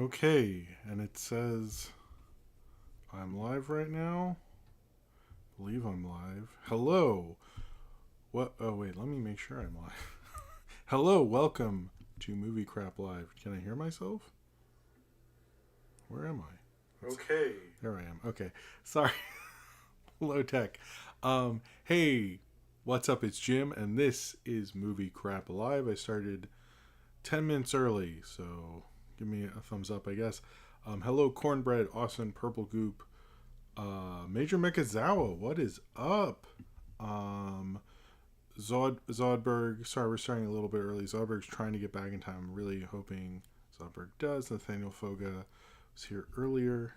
Okay, and it says I'm live right now. I believe I'm live. Hello. What? Oh wait, let me make sure I'm live. Hello, welcome to Movie Crap Live. Can I hear myself? Where am I? Okay. There I am. Okay. Sorry. Low tech. Hey, what's up? It's Jim, and this is Movie Crap Live. I started 10 minutes early, so give me a thumbs up, I guess. Hello, Cornbread, Austin, Purple Goop, Major Mekazawa, what is up? Zodberg, sorry, we're starting a little bit early. Zodberg's trying to get back in time. I'm really hoping Zodberg does. Nathaniel Foga was here earlier.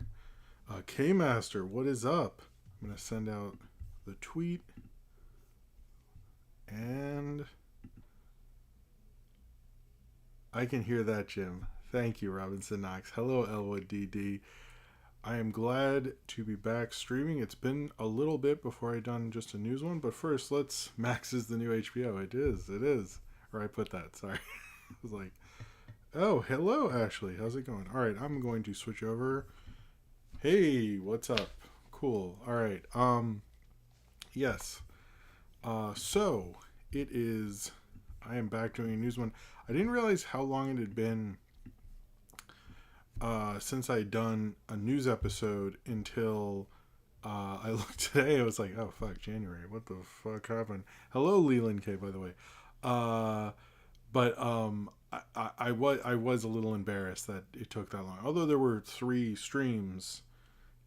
K-Master, what is up? I'm going to send out the tweet. And I can hear that, Jim. Thank you, Robinson Knox. Hello, Elwood DD. I am glad to be back streaming. It's been a little bit before I done just a news one, but first, Max is the new HBO. It is. Or I put that, sorry. I was like, oh, hello, Ashley. How's it going? All right, I'm going to switch over. Hey, what's up? Cool. All right. Yes. So, it is... I am back doing a news one. I didn't realize how long it had been since I'd done a news episode until I looked today. I was like, oh, fuck, January. What the fuck happened? Hello, Leland K, by the way. But I was a little embarrassed that it took that long. Although there were 3 streams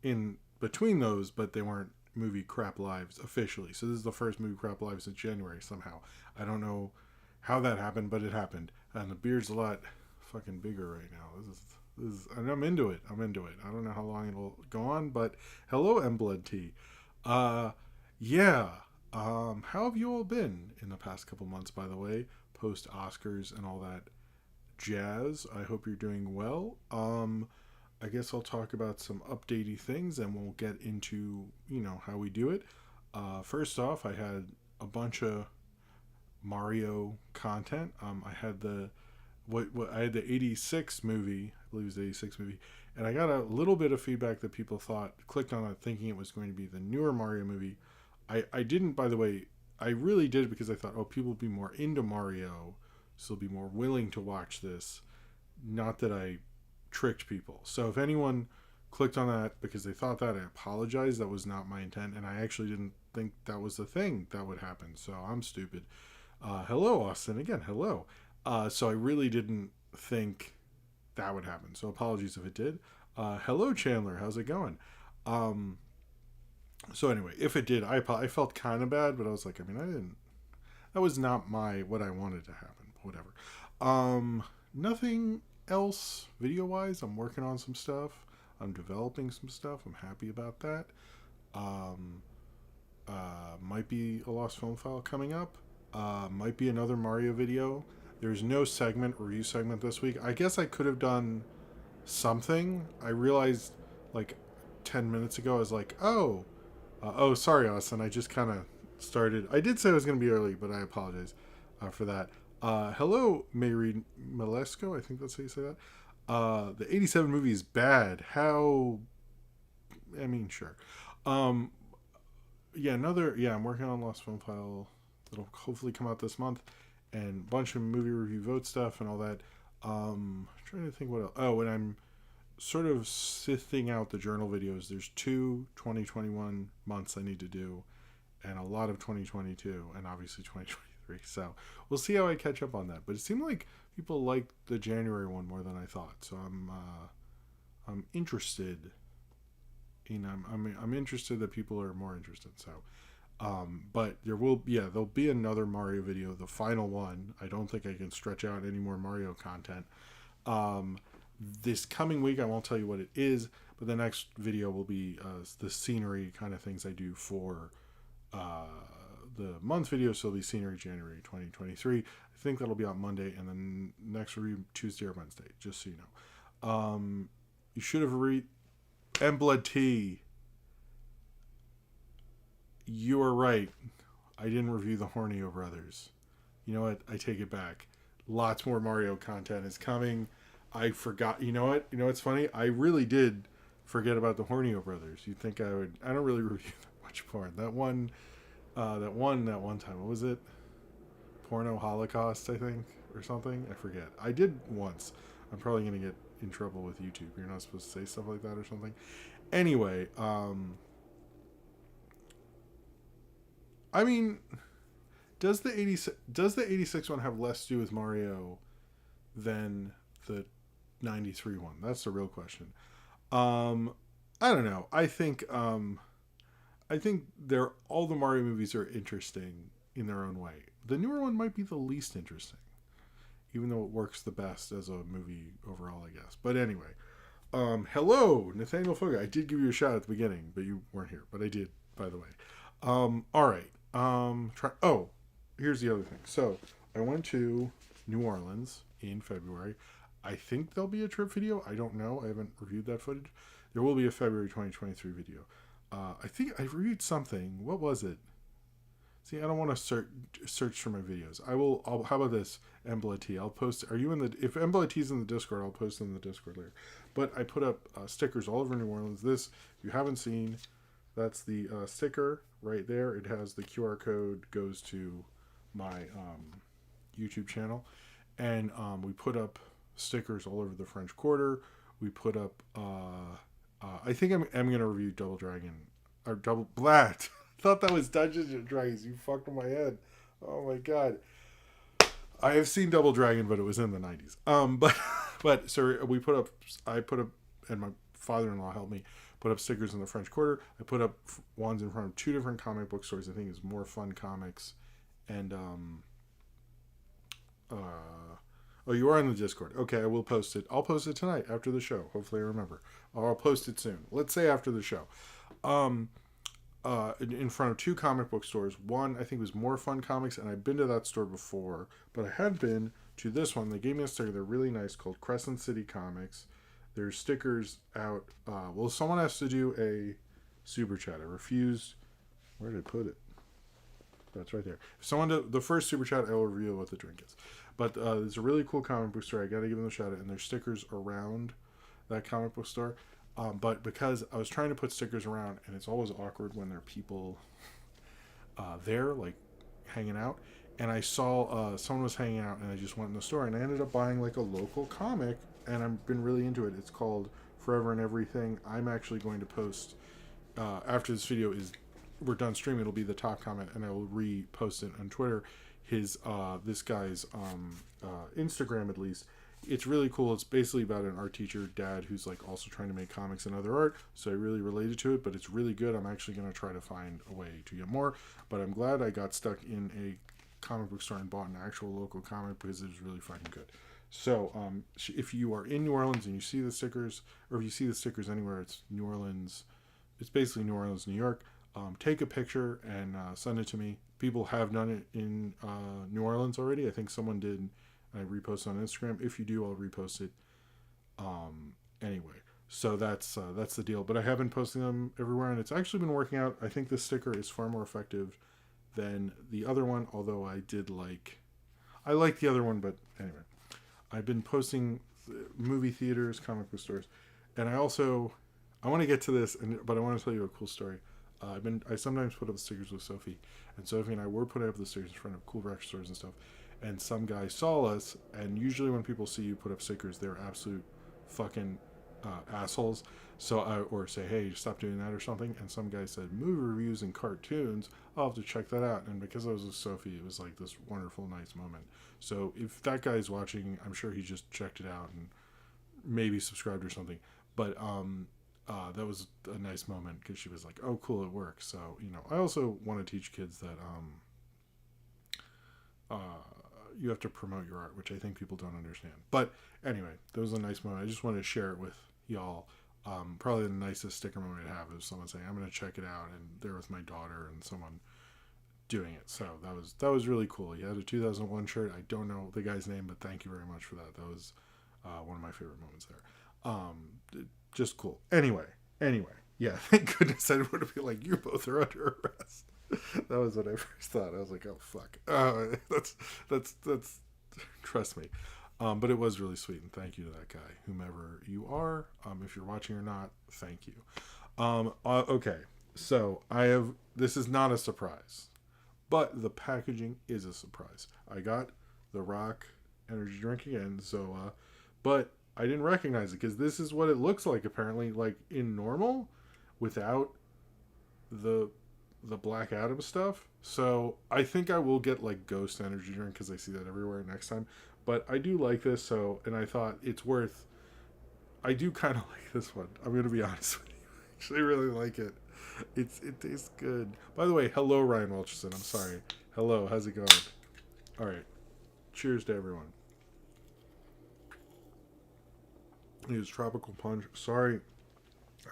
in between those, but they weren't Movie Crap Lives officially. So this is the first Movie Crap Live since January somehow. I don't know how that happened, but it happened. And the beard's a lot fucking bigger right now. This is, and I'm into it. I don't know how long it'll go on, but hello, Mblood T. Yeah. How have you all been in the past couple months, by the way, post Oscars and all that jazz? I hope you're doing well. I guess I'll talk about some updatey things, and we'll get into, how we do it. First off, I had a bunch of Mario content. I had the I had the 86 movie, I believe it was the 86 movie, and I got a little bit of feedback that people clicked on it thinking it was going to be the newer Mario movie. I didn't, by the way. I really did it because I thought, people will be more into Mario, so they'll be more willing to watch this. Not that I tricked people. So if anyone clicked on that because they thought that, I apologize. That was not my intent, and I actually didn't think that was the thing that would happen. So I'm stupid. Hello, Austin. Again, hello. So I really didn't think that would happen. So apologies if it did. Hello, Chandler. How's it going? So anyway, if it did, I felt kind of bad, but I was like, I didn't. That was not what I wanted to happen. Whatever. Nothing else video-wise. I'm working on some stuff. I'm developing some stuff. I'm happy about that. Might be a Lost Film File coming up. Might be another Mario video. There's no review segment this week. I guess I could have done something. I realized like 10 minutes ago, I was like, sorry, Austin. I just kind of started. I did say I was going to be early, but I apologize for that. Hello, Mary Malesko. I think that's how you say that. The 87 movie is bad. How? Sure. I'm working on Lost Film File. It'll hopefully come out this month. And a bunch of movie review vote stuff and all that. I'm trying to think what else. Oh, and I'm sort of sifting out the journal videos. There's 2 2021 months I need to do, and a lot of 2022, and obviously 2023. So we'll see how I catch up on that. But it seemed like people liked the January one more than I thought. So I'm interested. I'm interested that people are more interested. So. But there'll be another Mario video, the final one. I don't think I can stretch out any more Mario content. This coming week, I won't tell you what it is, but the next video will be the scenery kind of things I do for the month video. So it'll be scenery January 2023. I think that'll be on Monday, and then next review Tuesday or Wednesday, just so you know. You should have read Mblood T. You are right. I didn't review the Hornio Brothers. You know what? I take it back. Lots more Mario content is coming. I forgot. You know what? You know what's funny? I really did forget about the Hornio brothers. You'd think I would. I don't really review that much porn. That one time. What was it? Porno Holocaust, I think, or something. I forget. I did once. I'm probably gonna get in trouble with YouTube. You're not supposed to say stuff like that or something. Anyway, I mean, does the 86 one have less to do with Mario than the 93 one? That's the real question. Um, I don't know. I think they're all the Mario movies are interesting in their own way. The newer one might be the least interesting, even though it works the best as a movie overall, I guess. But anyway, hello, Nathaniel Foga. I did give you a shout at the beginning, but you weren't here. But I did, by the way. All right. Here's the other thing. So I went to New Orleans in February. I think there'll be a trip video. I don't know. I haven't reviewed that footage. There will be a February 2023 video. I think I reviewed something. What was it? See, I don't want to search for my videos. How about this, Embla T? I'll post. Are you in the? If Embla T's in the Discord, I'll post in the Discord later. But I put up stickers all over New Orleans. This, if you haven't seen, that's the sticker right there. It has the QR code, goes to my YouTube channel, and we put up stickers all over the French Quarter. We put up. I think I'm gonna review Double Dragon or Double Blatt. Thought that was Dungeons and Dragons. You fucked with my head. Oh my god. I have seen Double Dragon, but it was in the 90s. But so we put up. I put up, and my father-in-law helped me put up stickers in the French Quarter. I put up ones in front of 2 different comic book stores. I think it's More Fun Comics, and oh, you are on the Discord. Okay, I will post it. I'll post it tonight after the show. Hopefully I remember. Or I'll post it soon. Let's say after the show. In front of 2 comic book stores. One, I think, was More Fun Comics, and I've been to that store before, but I had been to this one. They gave me a sticker. They're really nice, called Crescent City Comics. There's stickers out. Well, someone has to do a super chat. I refused. Where did I put it? That's right there. If someone did the first super chat, I will reveal what the drink is. But it's a really cool comic book store. I got to give them a shout out. And there's stickers around that comic book store. But because I was trying to put stickers around, and it's always awkward when there are people there, like, hanging out. And I saw someone was hanging out, and I just went in the store, and I ended up buying, like, a local comic, and I've been really into it. It's called Forever and Everything. I'm actually going to post, after this video we're done streaming, it'll be the top comment, and I will repost it on Twitter. This guy's Instagram, at least. It's really cool. It's basically about an art teacher dad who's, like, also trying to make comics and other art, so I really related to it, but it's really good. I'm actually going to try to find a way to get more, but I'm glad I got stuck in a comic book store and bought an actual local comic because it was really fucking good. So if you are in New Orleans and you see the stickers, or if you see the stickers anywhere, it's New Orleans. It's basically New Orleans, New York. Take a picture and send it to me. People have done it in New Orleans already. I think someone did. I repost on Instagram. If you do, I'll repost it. Anyway, so that's the deal. But I have been posting them everywhere, and it's actually been working out. I think this sticker is far more effective than the other one. Although I like the other one, but anyway, I've been posting movie theaters, comic book stores, and I want to get to this, but I want to tell you a cool story. I sometimes put up the stickers with Sophie, and Sophie and I were putting up the stickers in front of cool record stores and stuff. And some guy saw us, and usually when people see you put up stickers, they're absolute fucking assholes. So or say, hey, stop doing that or something. And some guy said, movie reviews and cartoons, I'll have to check that out. And because I was with Sophie, it was like this wonderful, nice moment. So if that guy's watching, I'm sure he just checked it out and maybe subscribed or something. But that was a nice moment because she was like, oh, cool, it works. So, I also want to teach kids that you have to promote your art, which I think people don't understand. But anyway, that was a nice moment. I just wanted to share it with y'all. Probably the nicest sticker moment I have is someone saying, I'm going to check it out, and there with my daughter and someone doing it. So that was really cool. He had a 2001 shirt. I don't know the guy's name, but thank you very much for that. That was one of my favorite moments there. Just cool. Anyway, yeah, thank goodness I would be like, you both are under arrest. That was what I first thought. I was like, oh fuck. That's trust me. But it was really sweet, and thank you to that guy, whomever you are. If you're watching or not, thank you. Okay, so I have. This is not a surprise, but the packaging is a surprise. I got the Rock energy drink again, so but I didn't recognize it because this is what it looks like apparently, like in normal, without the Black Adam stuff. So I think I will get like Ghost energy drink because I see that everywhere next time. But I do like this, so and I thought it's worth. I do kind of like this one. I'm gonna be honest with you. I actually really like it. It tastes good. By the way, hello Ryan Welcherson. I'm sorry. Hello, how's it going? All right. Cheers to everyone. It's tropical punch. Sorry,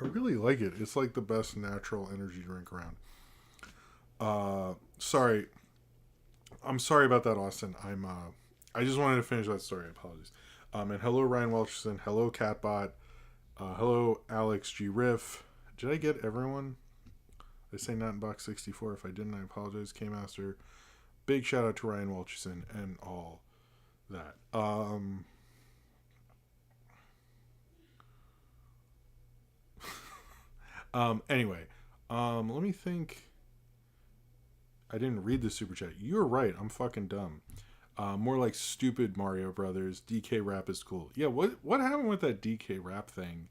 I really like it. It's like the best natural energy drink around. Sorry. I'm sorry about that, Austin. I just wanted to finish that story. Apologies. And hello, Ryan Welcherson. Hello, Catbot. Hello, Alex G. Riff. Did I get everyone? I say not in box 64. If I didn't, I apologize. K-Master. Big shout out to Ryan Welcherson and all that. Anyway, let me think. I didn't read the super chat. You're right. I'm fucking dumb. More like stupid Mario Brothers. DK Rap is cool. Yeah, what happened with that DK Rap thing?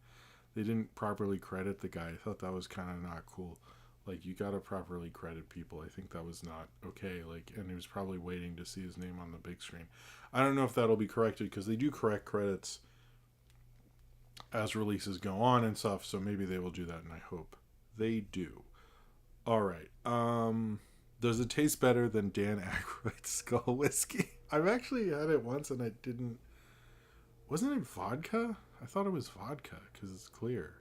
They didn't properly credit the guy. I thought that was kind of not cool. Like, you gotta properly credit people. I think that was not okay. Like, and he was probably waiting to see his name on the big screen. I don't know if that'll be corrected because they do correct credits as releases go on and stuff. So maybe they will do that, and I hope they do. All right. Does it taste better than Dan Aykroyd's Skull Whiskey? I've actually had it once and I didn't. Wasn't it vodka? I thought it was vodka because it's clear.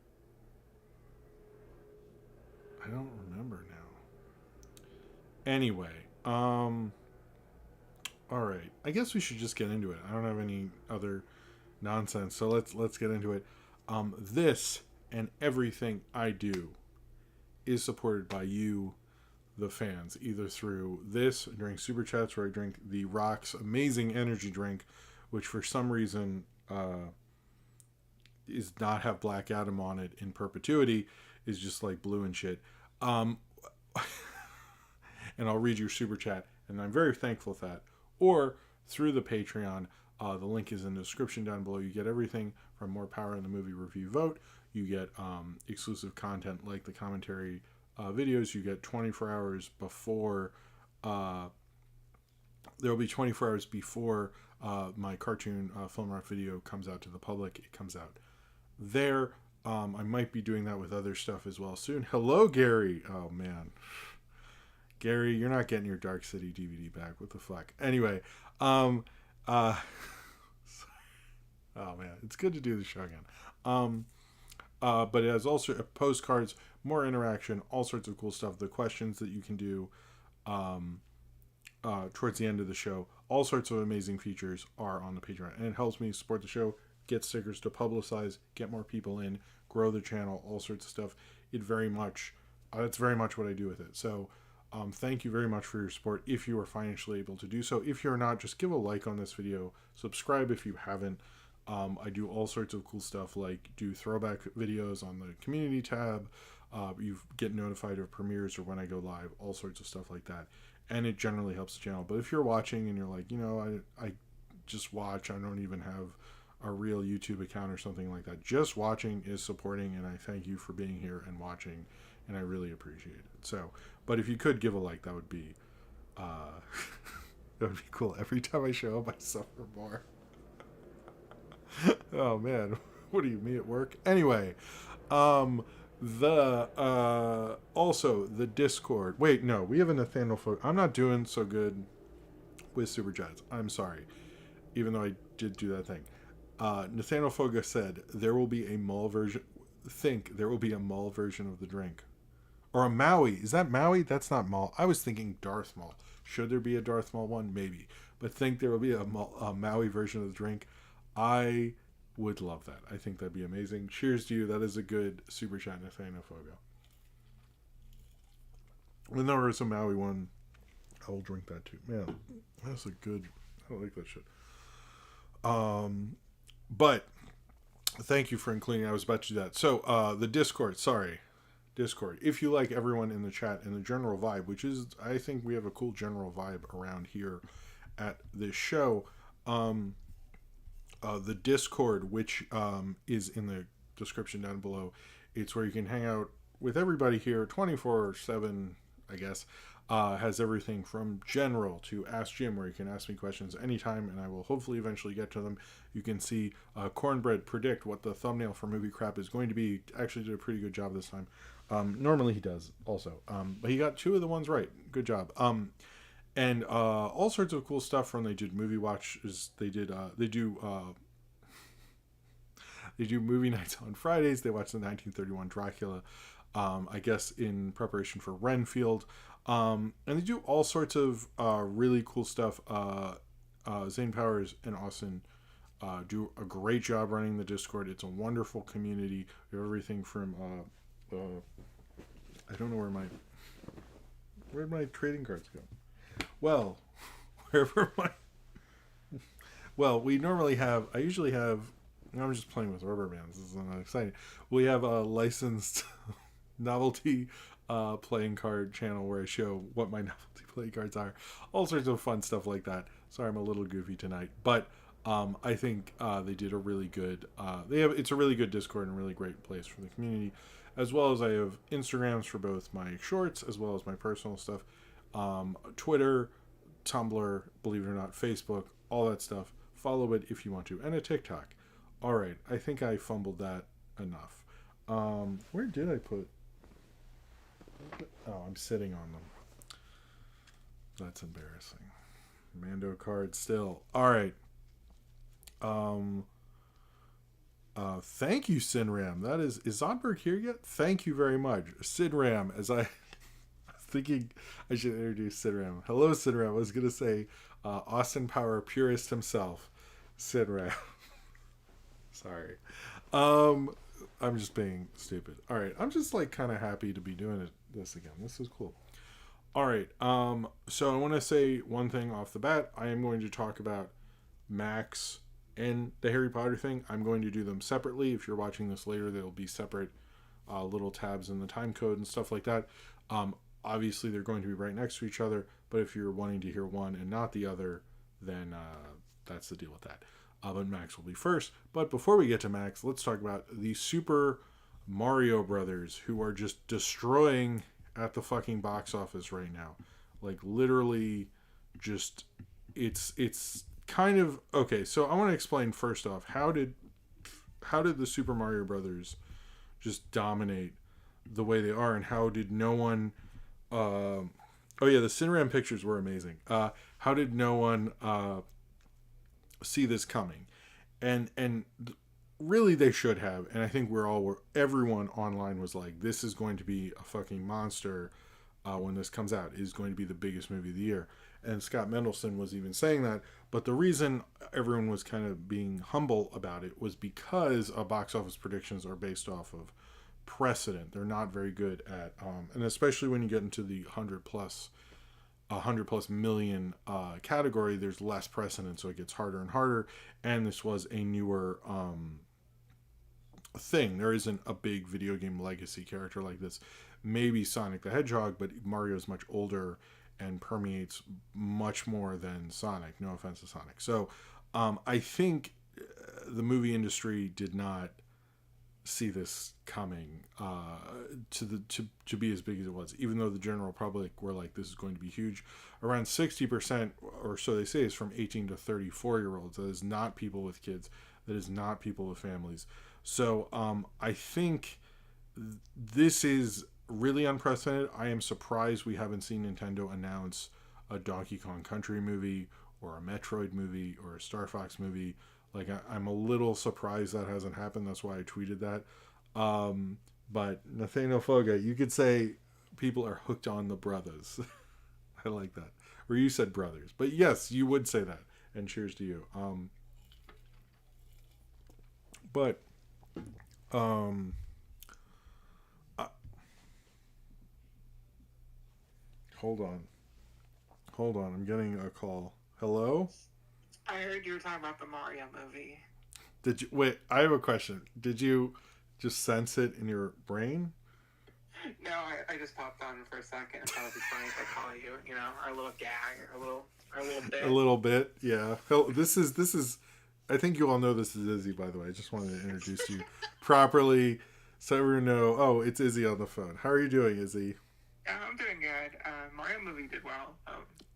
I don't remember now. Anyway, all right. I guess we should just get into it. I don't have any other nonsense, so let's get into it. This and everything I do is supported by you, the fans, either through this during super chats where I drink the Rock's amazing energy drink, which for some reason is not have Black Adam on it in perpetuity, is just like blue and shit. And I'll read your super chat, and I'm very thankful for that. Or through the Patreon, the link is in the description down below. You get everything from More Power in the Movie Review Vote. You get exclusive content like the commentary videos. You get 24 hours before. There will be 24 hours before my cartoon film rock video comes out to the public. It comes out there. I might be doing that with other stuff as well soon. Hello, Gary. Oh, man. Gary, you're not getting your Dark City DVD back. What the fuck? Anyway. Oh, man. It's good to do the show again. But it has also postcards, more interaction, all sorts of cool stuff. The questions that you can do towards the end of the show. All sorts of amazing features are on the Patreon. And it helps me support the show, get stickers to publicize, get more people in, grow the channel, all sorts of stuff. That's very much what I do with it. So thank you very much for your support if you are financially able to do so. If you're not, just give a like on this video. Subscribe if you haven't. I do all sorts of cool stuff, like do throwback videos on the community tab. You get notified of premieres or when I go live, all sorts of stuff like that. And it generally helps the channel. But if you're watching and you're like, I just watch, I don't even have a real YouTube account or something like that. Just watching is supporting, and I thank you for being here and watching, and I really appreciate it. So, but if you could give a like, that would be, that would be cool. Every time I show up, I suffer more. Oh man, what do you mean at work? Anyway, also the Discord. Wait, no, we have a Nathaniel Folk. I'm not doing so good with super chats. I'm sorry, even though I did do that thing. Nathaniel Foga said there will be a mall version. There will be a mall version of the drink, or a Maui. Is that Maui? That's not mall. I was thinking Darth Maul. Should there be a Darth Maul one? Maybe, but think there will be a Maui version of the drink. I would love that. I think that'd be amazing. Cheers to you. That is a good super chat, Nathaniel Fogo. When there is a Maui one, I will drink that too. Man, that's a good. I like that shit. Um, but thank you for including. I was about to do that. So the Discord. Sorry, Discord. If you like everyone in the chat and the general vibe, which is, I think we have a cool general vibe around here at this show. Um, the Discord, which is in the description down below, it's where you can hang out with everybody here 24/7, I guess. Has everything from general to Ask Jim, where you can ask me questions anytime, and I will hopefully eventually get to them. You can see Cornbread predict what the thumbnail for Movie Crap is going to be. Actually did a pretty good job this time. Normally he does also, but he got two of the ones right. Good job. And all sorts of cool stuff from they did movie watches. They do movie nights on Fridays. They watch the 1931 Dracula, I guess in preparation for Renfield. And they do all sorts of really cool stuff. Zane Powers and Austin do a great job running the Discord. It's a wonderful community. We have everything from I don't know where'd my trading cards go? Well, wherever my we normally have. I usually have. I'm just playing with rubber bands. This is not exciting. We have a licensed novelty playing card channel where I show what my novelty playing cards are. All sorts of fun stuff like that. Sorry, I'm a little goofy tonight, but I think they did a really good. It's a really good Discord and a really great place for the community, as well as I have Instagrams for both my shorts as well as my personal stuff, Twitter, Tumblr, believe it or not, Facebook, all that stuff. Follow it if you want to, and a TikTok. All right, I think I fumbled that enough. Where did I put? Oh, I'm sitting on them. That's embarrassing. Mando card still. All right. Thank you, Sinram. That is Zodberg here yet? Thank you very much, Sidram. As I was thinking, I should introduce Sidram. Hello, Sidram. I was gonna say Austin Power purist himself, Sidram. Sorry. I'm just being stupid. All right. I'm just like kind of happy to be doing this again. This is cool. All right. So I want to say one thing off the bat. I am going to talk about Max and the Harry Potter thing. I'm going to do them separately. If you're watching this later, they'll be separate little tabs in the time code and stuff like that. Obviously, they're going to be right next to each other. But if you're wanting to hear one and not the other, then that's the deal with that. But Max will be first. But before we get to Max, let's talk about the Super Mario Brothers, who are just destroying at the fucking box office right now. Like literally, just it's kind of okay. So I want to explain first off how did the Super Mario Brothers just dominate the way they are, and how did no one? Oh yeah, the Cineram pictures were amazing. How did no one see this coming? And really they should have, and I think everyone online was like, this is going to be a fucking monster when this comes out. It is going to be the biggest movie of the year. And Scott Mendelson was even saying that. But the reason everyone was kind of being humble about it was because box office predictions are based off of precedent. They're not very good at and especially when you get into the 100 plus million category, there's less precedent, so it gets harder and harder. And this was a newer thing. There isn't a big video game legacy character like this. Maybe Sonic the Hedgehog, but Mario is much older and permeates much more than Sonic. No offense to Sonic. So I think the movie industry did not see this coming to be as big as it was, even though the general public were like, this is going to be huge. Around 60% or so they say is from 18 to 34 year olds. That is not people with kids. That is not people with families. So I think this is really unprecedented. I am surprised we haven't seen Nintendo announce a Donkey Kong Country movie or a Metroid movie or a Star Fox movie. Like, I'm a little surprised that hasn't happened. That's why I tweeted that. But Nathaniel Foga, you could say people are hooked on the brothers. I like that. Or you said brothers. But yes, you would say that. And cheers to you. Hold on. I'm getting a call. Hello? I heard you were talking about the Mario movie. Did you wait? I have a question. Did you just sense it in your brain? No, I just popped on for a second. I thought it'd be funny if I call you. You know, our little gag, our little A bit. little bit, yeah. This is. I think you all know this is Izzy, by the way. I just wanted to introduce you properly, so everyone know. Oh, it's Izzy on the phone. How are you doing, Izzy? I'm doing good. Mario movie did well.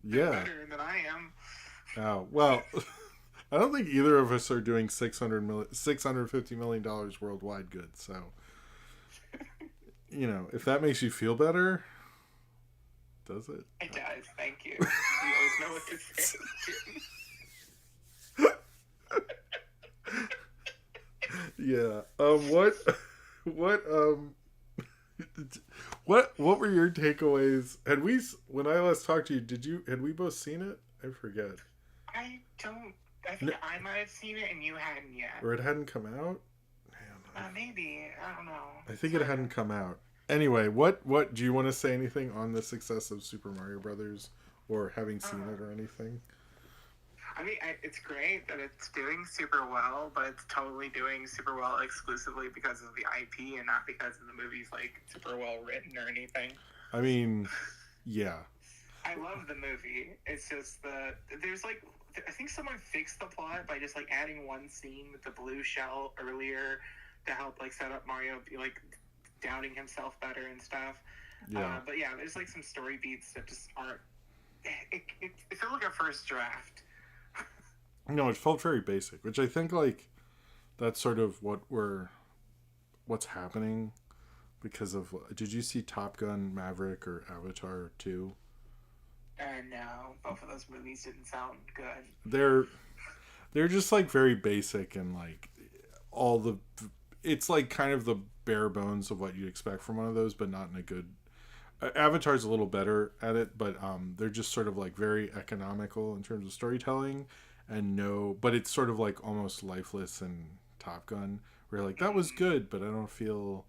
Doing Yeah. better than I am. Oh well. I don't think either of us are doing $650 million worldwide good. So, if that makes you feel better, does it? It does. Thank you. You always know what to say. Yeah. What, what were your takeaways? When I last talked to you, had we both seen it? I forget. I don't. I No, think I might have seen it and you hadn't yet. or it hadn't come out? Maybe. I don't know. I It's think it hard to. hadn't come out. Anyway, what do you want to say anything on the success of Super Mario Brothers or having seen Uh, it or anything? I mean, it's great that it's doing super well, but it's totally doing super well exclusively because of the IP and not because of the movie's like super well written or anything. I mean, yeah. I love the movie. It's just there's like I think someone fixed the plot by just like adding one scene with the blue shell earlier to help like set up Mario like doubting himself better and stuff. Yeah. But yeah, there's like some story beats that just aren't. It felt like a first draft. No, it felt very basic, which I think like that's sort of what's happening because of did you see Top Gun Maverick or Avatar 2? No, both of those movies didn't sound good. They're they're just like very basic and like all the it's like kind of the bare bones of what you expect from one of those, but not in a good. Avatar's a little better at it, but they're just sort of like very economical in terms of storytelling, and no, but it's sort of like almost lifeless in Top Gun, where like that was Mm, good, but I don't feel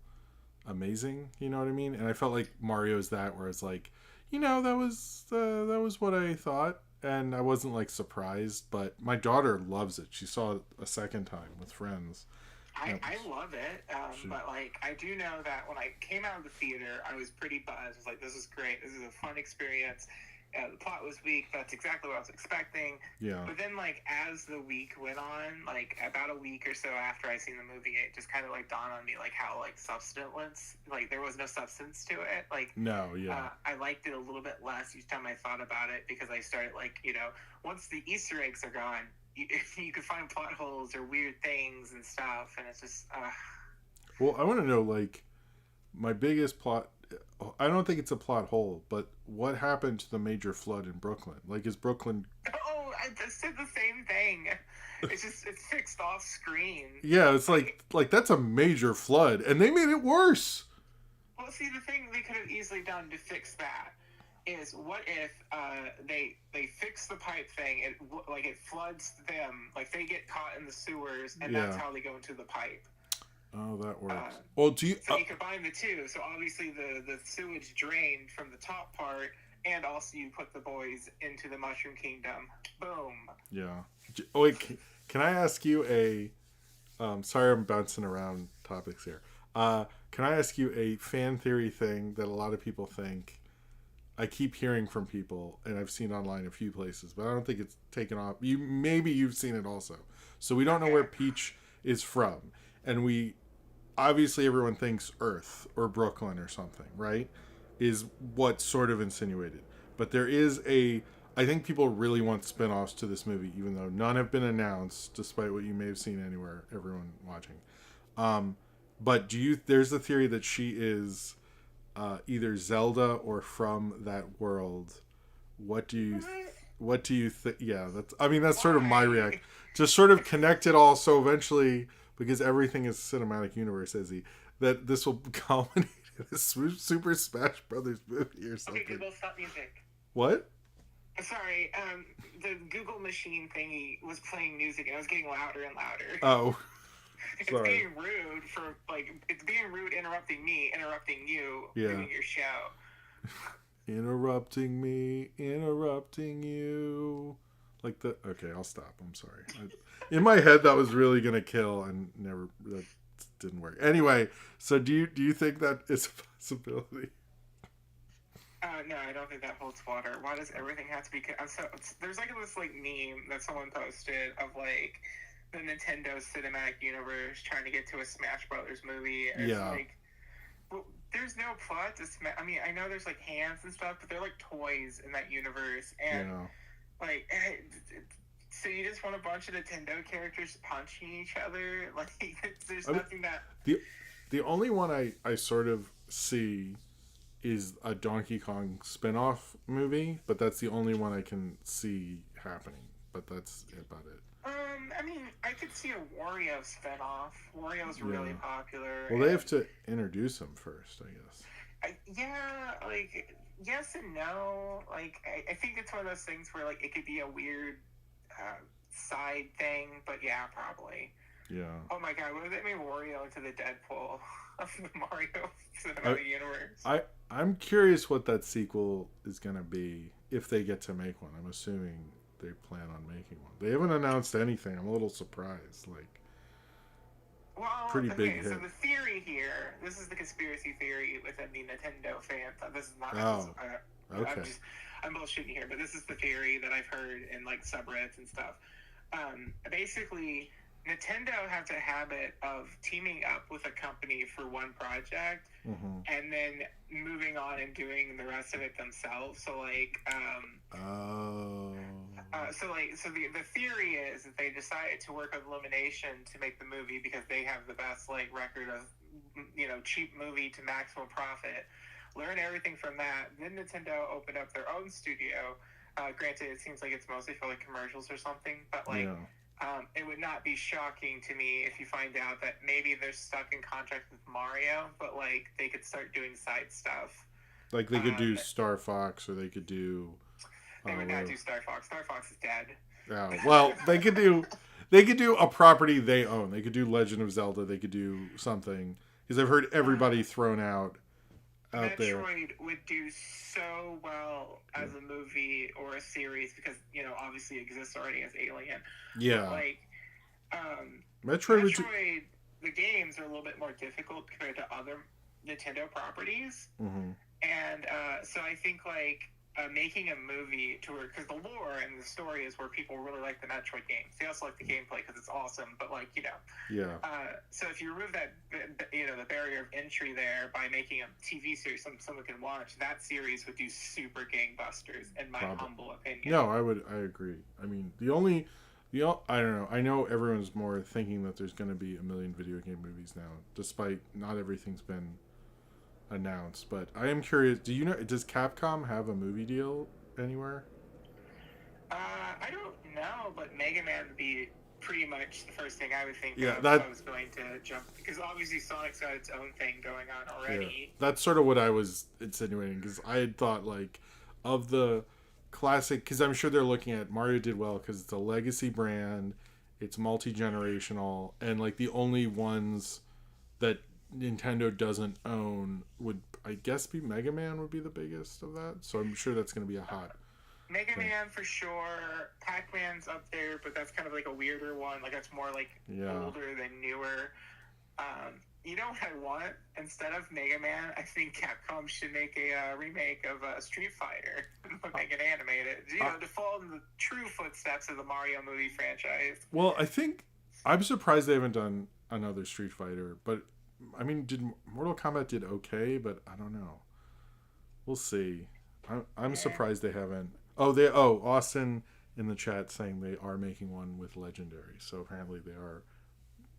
amazing. You know what I mean? And I felt like Mario's that, where it's like, that was what I thought, and I wasn't like surprised. But my daughter loves it. She saw it a second time with friends. And it I was, love it, she, but like I do know that when I came out of the theater, I was pretty buzzed. I was like, "This is great. This is a fun experience." The plot was weak. That's exactly what I was expecting. yeah, But then, like as the week went on, like about a week or so after I seen the movie, it just kind of like dawned on me like how like substanceless, like there was no substance to it. Like no, yeah, I liked it a little bit less each time I thought about it because I started like once the Easter eggs are gone, you, you could find plot holes or weird things and stuff, and it's just Well, I want to know like my biggest plot. I don't think it's a plot hole, but what happened to the major flood in Brooklyn? Like, is Brooklyn? oh, I just did the same thing. It's fixed off screen. Yeah, it's Like like that's a major flood, and they made it worse. well, see, the thing they could have easily done to fix that is what if they fix the pipe thing? It floods them, like they get caught in the sewers, and that's Yeah. how they go into the pipe. Oh, that Uh, works. Well, do you? so you combine the two. So obviously the sewage drained from the top part, and also you put the boys into the Mushroom Kingdom. Boom. Yeah. Oh, wait, can I ask you a? Sorry, I'm bouncing around topics here. Can I ask you a fan theory thing that a lot of people think? I keep hearing from people, and I've seen online a few places, but I don't think it's taken off. You've seen it also, so we don't know where Okay. Peach is from, and we obviously everyone thinks Earth or Brooklyn or something, right? Is what's sort of insinuated. But there is a I think people really want spin-offs to this movie, even though none have been announced, despite what you may have seen anywhere, everyone watching. Um, but there's the theory that she is either Zelda or from that world. What do you What? what do you think? Yeah, that's sort of my Why? react. Just sort of connect it all, so eventually, because everything is cinematic universe, Izzy, that this will culminate in a Super Smash Brothers movie or Okay, something. Google, stop music. What? Sorry, the Google machine thingy was playing music and it was getting louder and louder. Oh, It's sorry. being rude it's being rude interrupting me, interrupting you Yeah. doing your show. Interrupting me, interrupting you. Like the okay, I'll stop. I'm sorry. In my head, that was really gonna kill, and never that didn't work. Anyway, so do you think that is a possibility? No, I don't think that holds water. Why does everything have to be? There's like this like meme that someone posted of like the Nintendo Cinematic Universe trying to get to a Smash Brothers movie. And Yeah. It's like, well, there's no plot to Smash. I mean, I know there's like hands and stuff, but they're like toys in that universe, and like. So you just want a bunch of Nintendo characters punching each other? Like, there's nothing that... The only one I sort of see is a Donkey Kong spin-off movie, but that's the only one I can see happening. But that's about it. I mean, I could see a Wario spin-off. Wario's really popular. Well, they have to introduce him first, I guess. Like, yes and no. Like, I think it's one of those things where, like, it could be a weird... side thing, but yeah, probably. Yeah. Oh my god, what if they made Wario into the Deadpool of the Mario Cinematic Universe? I'm curious what that sequel is gonna be if they get to make one. I'm assuming they plan on making one. They haven't announced anything. I'm a little surprised. Like, pretty big hit. So the theory here, this is the conspiracy theory within the Nintendo fans. This is not. Okay. I'm bullshitting here, but this is the theory that I've heard in like subreddits and stuff. Basically, Nintendo has a habit of teaming up with a company for one project, and then moving on and doing the rest of it themselves. So like, the theory is that they decided to work with Illumination to make the movie because they have the best like record of cheap movie to maximum profit. Learn everything from that. Then Nintendo opened up their own studio. Granted, it seems like it's mostly for like commercials or something, but like, it would not be shocking to me if you find out that maybe they're stuck in contract with Mario, but like they could start doing side stuff. Like they could do Star Fox, or they could do. They would not do Star Fox. Star Fox is dead. Oh, well, they could do a property they own. They could do Legend of Zelda. They could do something, because I've heard everybody thrown out Metroid would do so well as a movie or a series because obviously it exists already as Alien. Yeah. But, like, Metroid, the games are a little bit more difficult compared to other Nintendo properties, and so I think like making a movie to where, because the lore and the story is where people really like the Metroid games. They also like the gameplay because it's awesome, but like so if you remove that the barrier of entry there by making a TV series someone can watch, that series would do super gangbusters in my humble opinion. No, I agree. I mean, I don't know. I know everyone's more thinking that there's going to be a million video game movies now, despite not everything's been announced. But I am curious. Does Capcom have a movie deal anywhere? I don't know, but Mega Man would be pretty much the first thing I would think of if I was going to jump, because obviously Sonic's got its own thing going on already. Yeah, that's sort of what I was insinuating, because I had thought like of the classic, because I'm sure they're looking at Mario did well because it's a legacy brand, it's multi-generational, and like the only ones that Nintendo doesn't own would, I guess, be Mega Man would be the biggest of that. So I'm sure that's going to be a hot Mega Man for sure. Pac-Man's up there, but that's kind of like a weirder one. Like that's more like older than newer. You know what I want? Instead of Mega Man, I think Capcom should make a remake of Street Fighter and make it animated. To follow in the true footsteps of the Mario movie franchise. Well, I'm surprised they haven't done another Street Fighter, but I mean, Mortal Kombat did okay, but I don't know. We'll see. I'm surprised they haven't. Austin in the chat saying they are making one with Legendary, so apparently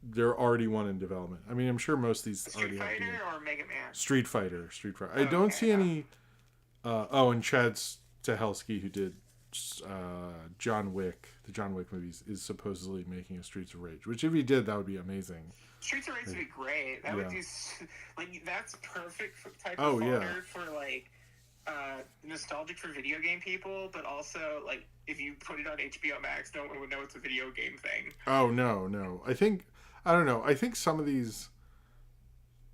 they're already one in development. I mean, I'm sure most of these Street Fighter or Mega Man? Street Fighter. I don't see any. And Chad Stahelski, who did John Wick, the John Wick movies, is supposedly making a Streets of Rage. Which, if he did, that would be amazing. Streets of Rage would be great. That would do like that's perfect type of fodder for like nostalgic for video game people, but also like if you put it on HBO Max, no one would know it's a video game thing. Oh no! I don't know. I think some of these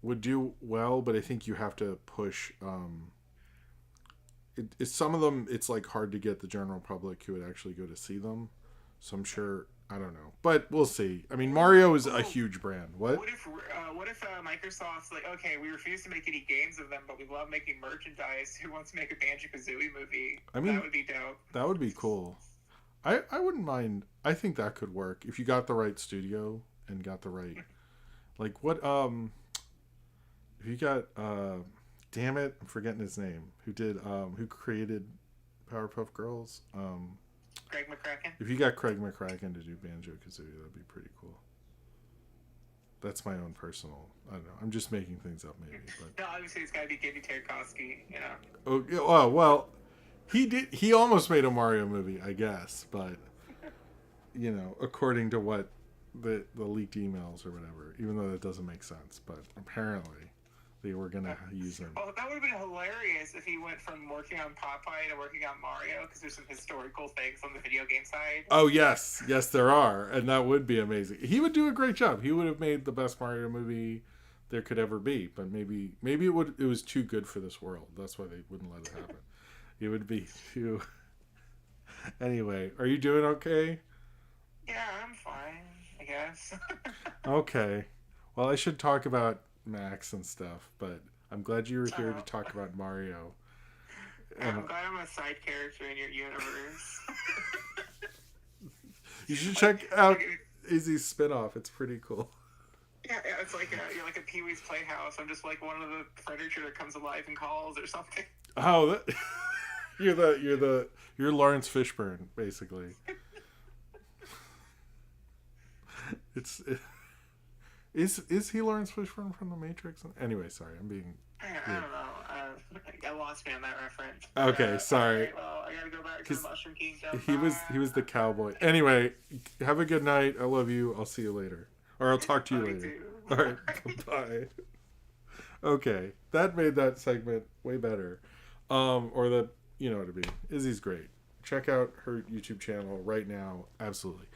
would do well, but I think you have to push. it's some of them. It's like hard to get the general public who would actually go to see them. So I'm sure. I don't know, but we'll see. I mean, Mario is a huge brand. What if Microsoft's like, okay, we refuse to make any games of them, but we love making merchandise. Who wants to make a Banjo-Kazooie movie? I mean, that would be dope. That would be cool. I wouldn't mind. I think that could work if you got the right studio and got the right, like what if you got damn it, I'm forgetting his name. Who created Powerpuff Girls? Craig McCracken. If you got Craig McCracken to do Banjo-Kazooie, that'd be pretty cool. That's my own personal. I don't know. I'm just making things up, maybe. But no, obviously it's got to be Gibby Tarkovsky. You know. Oh well, he did. He almost made a Mario movie, I guess, but according to what the leaked emails or whatever, even though that doesn't make sense, but apparently they were gonna use him. Oh, that would have been hilarious if he went from working on Popeye to working on Mario, because there's some historical things on the video game side. Oh yes, there are, and that would be amazing. He would do a great job. He would have made the best Mario movie there could ever be. But maybe it was too good for this world. That's why they wouldn't let it happen. It would be too. Anyway, are you doing okay? Yeah, I'm fine, I guess. Okay. Well, I should talk about Max and stuff, but I'm glad you were here to talk about Mario. I'm glad I'm a side character in your universe. You should check out Izzy's spinoff. It's pretty cool. Yeah, it's like you're like a Pee-wee's Playhouse. I'm just like one of the furniture that comes alive and calls or something. Oh, you're Lawrence Fishburne, basically. Is he Lawrence Fishburne from The Matrix? Anyway, sorry, I'm being. I don't know. I lost me on that reference. Okay, sorry. Right, well, I gotta go back to the Mushroom Kingdom. He was the cowboy. Anyway, have a good night. I love you. I'll see you later, or I'll talk to you later. All right, bye. Okay, that made that segment way better. Or the you know what I mean. Izzy's great. Check out her YouTube channel right now. Absolutely.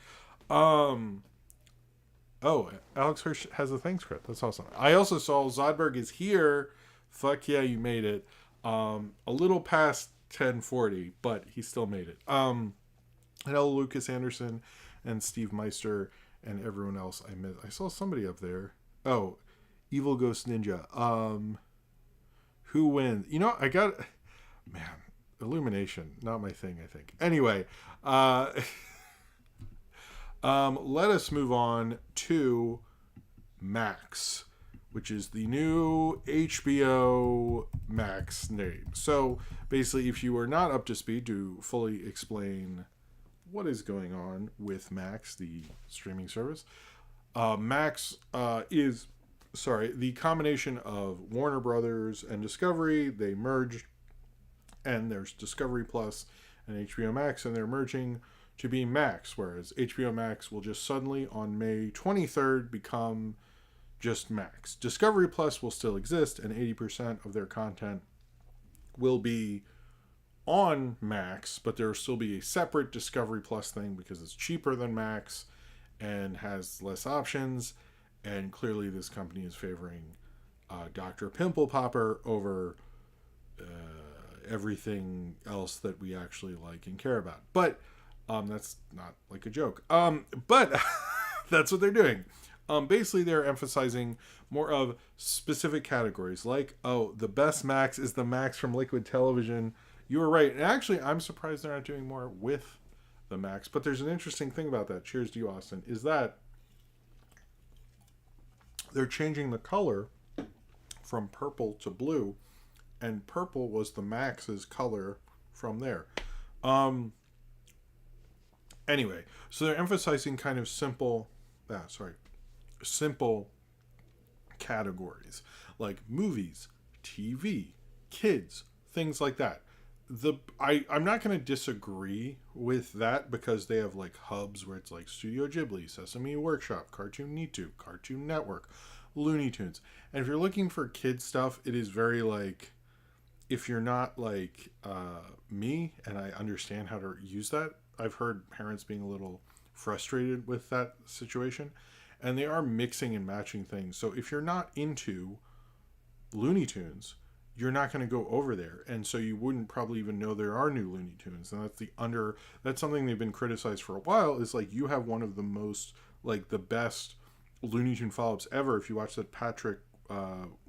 Oh, Alex Hirsch has a thanks script. That's awesome. I also saw Zodberg is here. Fuck yeah, you made it. A little past 10:40, but he still made it. Hello, Lucas Anderson and Steve Meister and everyone else I missed. I saw somebody up there. Oh, Evil Ghost Ninja. Who wins? I got... Man, Illumination. Not my thing, I think. Anyway, let us move on to Max, which is the new HBO Max name. So basically, if you are not up to speed to fully explain what is going on with Max, the streaming service, Max is the combination of Warner Brothers and Discovery. They merged, and there's Discovery Plus and HBO Max, and they're merging to be Max, whereas HBO Max will just suddenly on May 23rd become just Max. Discovery Plus will still exist, and 80% of their content will be on Max, but there will still be a separate Discovery Plus thing because it's cheaper than Max and has less options, and clearly this company is favoring Dr. Pimple Popper over everything else that we actually like and care about. But that's not like a joke. But that's what they're doing. Basically, they're emphasizing more of specific categories, like, the best Max is the Max from Liquid Television. You were right. And actually, I'm surprised they're not doing more with the Max. But there's an interesting thing about that. Cheers to you, Austin. Is that they're changing the color from purple to blue. And purple was the Max's color from there. Anyway, so they're emphasizing kind of simple categories like movies, TV, kids, things like that. I'm not going to disagree with that because they have like hubs where it's like Studio Ghibli, Sesame Workshop, Cartoon Network, Cartoon Network, Looney Tunes. And if you're looking for kid stuff, it is very like, if you're not like me, and I understand how to use that, I've heard parents being a little frustrated with that situation, and they are mixing and matching things. So if you're not into Looney Tunes, you're not going to go over there, and so you wouldn't probably even know there are new Looney Tunes. And that's something they've been criticized for a while, is like, you have one of the most, like, the best Looney Tune follow-ups ever. If you watch that Patrick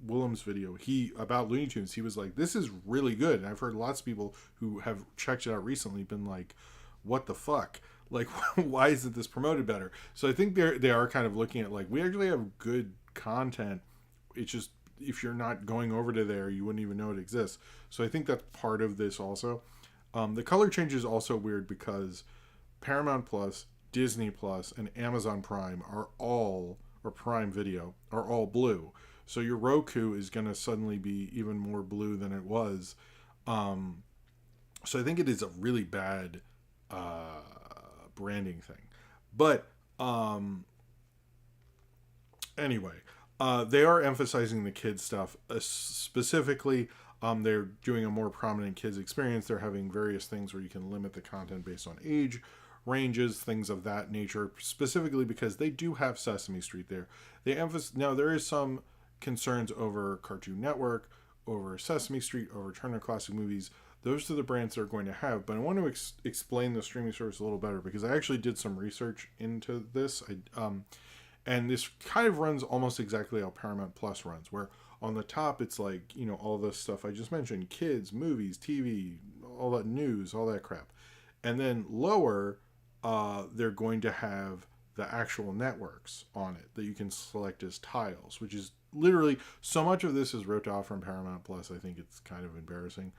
Willems video about Looney Tunes, he was like, this is really good. And I've heard lots of people who have checked it out recently been like, what the fuck, like, why isn't this promoted better? So I think they are kind of looking at, like, we actually have good content. It's just, if you're not going over to there, you wouldn't even know it exists. So I think that's part of this also. The color change is also weird because Paramount Plus, Disney Plus, and Amazon Prime are all, or Prime Video, are all blue. So your Roku is going to suddenly be even more blue than it was. So I think it is a really bad branding thing. But anyway, they are emphasizing the kids stuff. Specifically, they're doing a more prominent kids experience. They're having various things where you can limit the content based on age ranges, things of that nature, specifically because they do have Sesame Street there. Now there is some concerns over Cartoon Network, over Sesame Street, over Turner Classic Movies. Those are the brands they're going to have. But I want to explain the streaming service a little better, because I actually did some research into this. And this kind of runs almost exactly how Paramount Plus runs, where on the top it's like, all the stuff I just mentioned, kids, movies, TV, all that news, all that crap. And then lower, they're going to have the actual networks on it that you can select as tiles, which is literally, so much of this is ripped off from Paramount Plus. I think it's kind of embarrassing.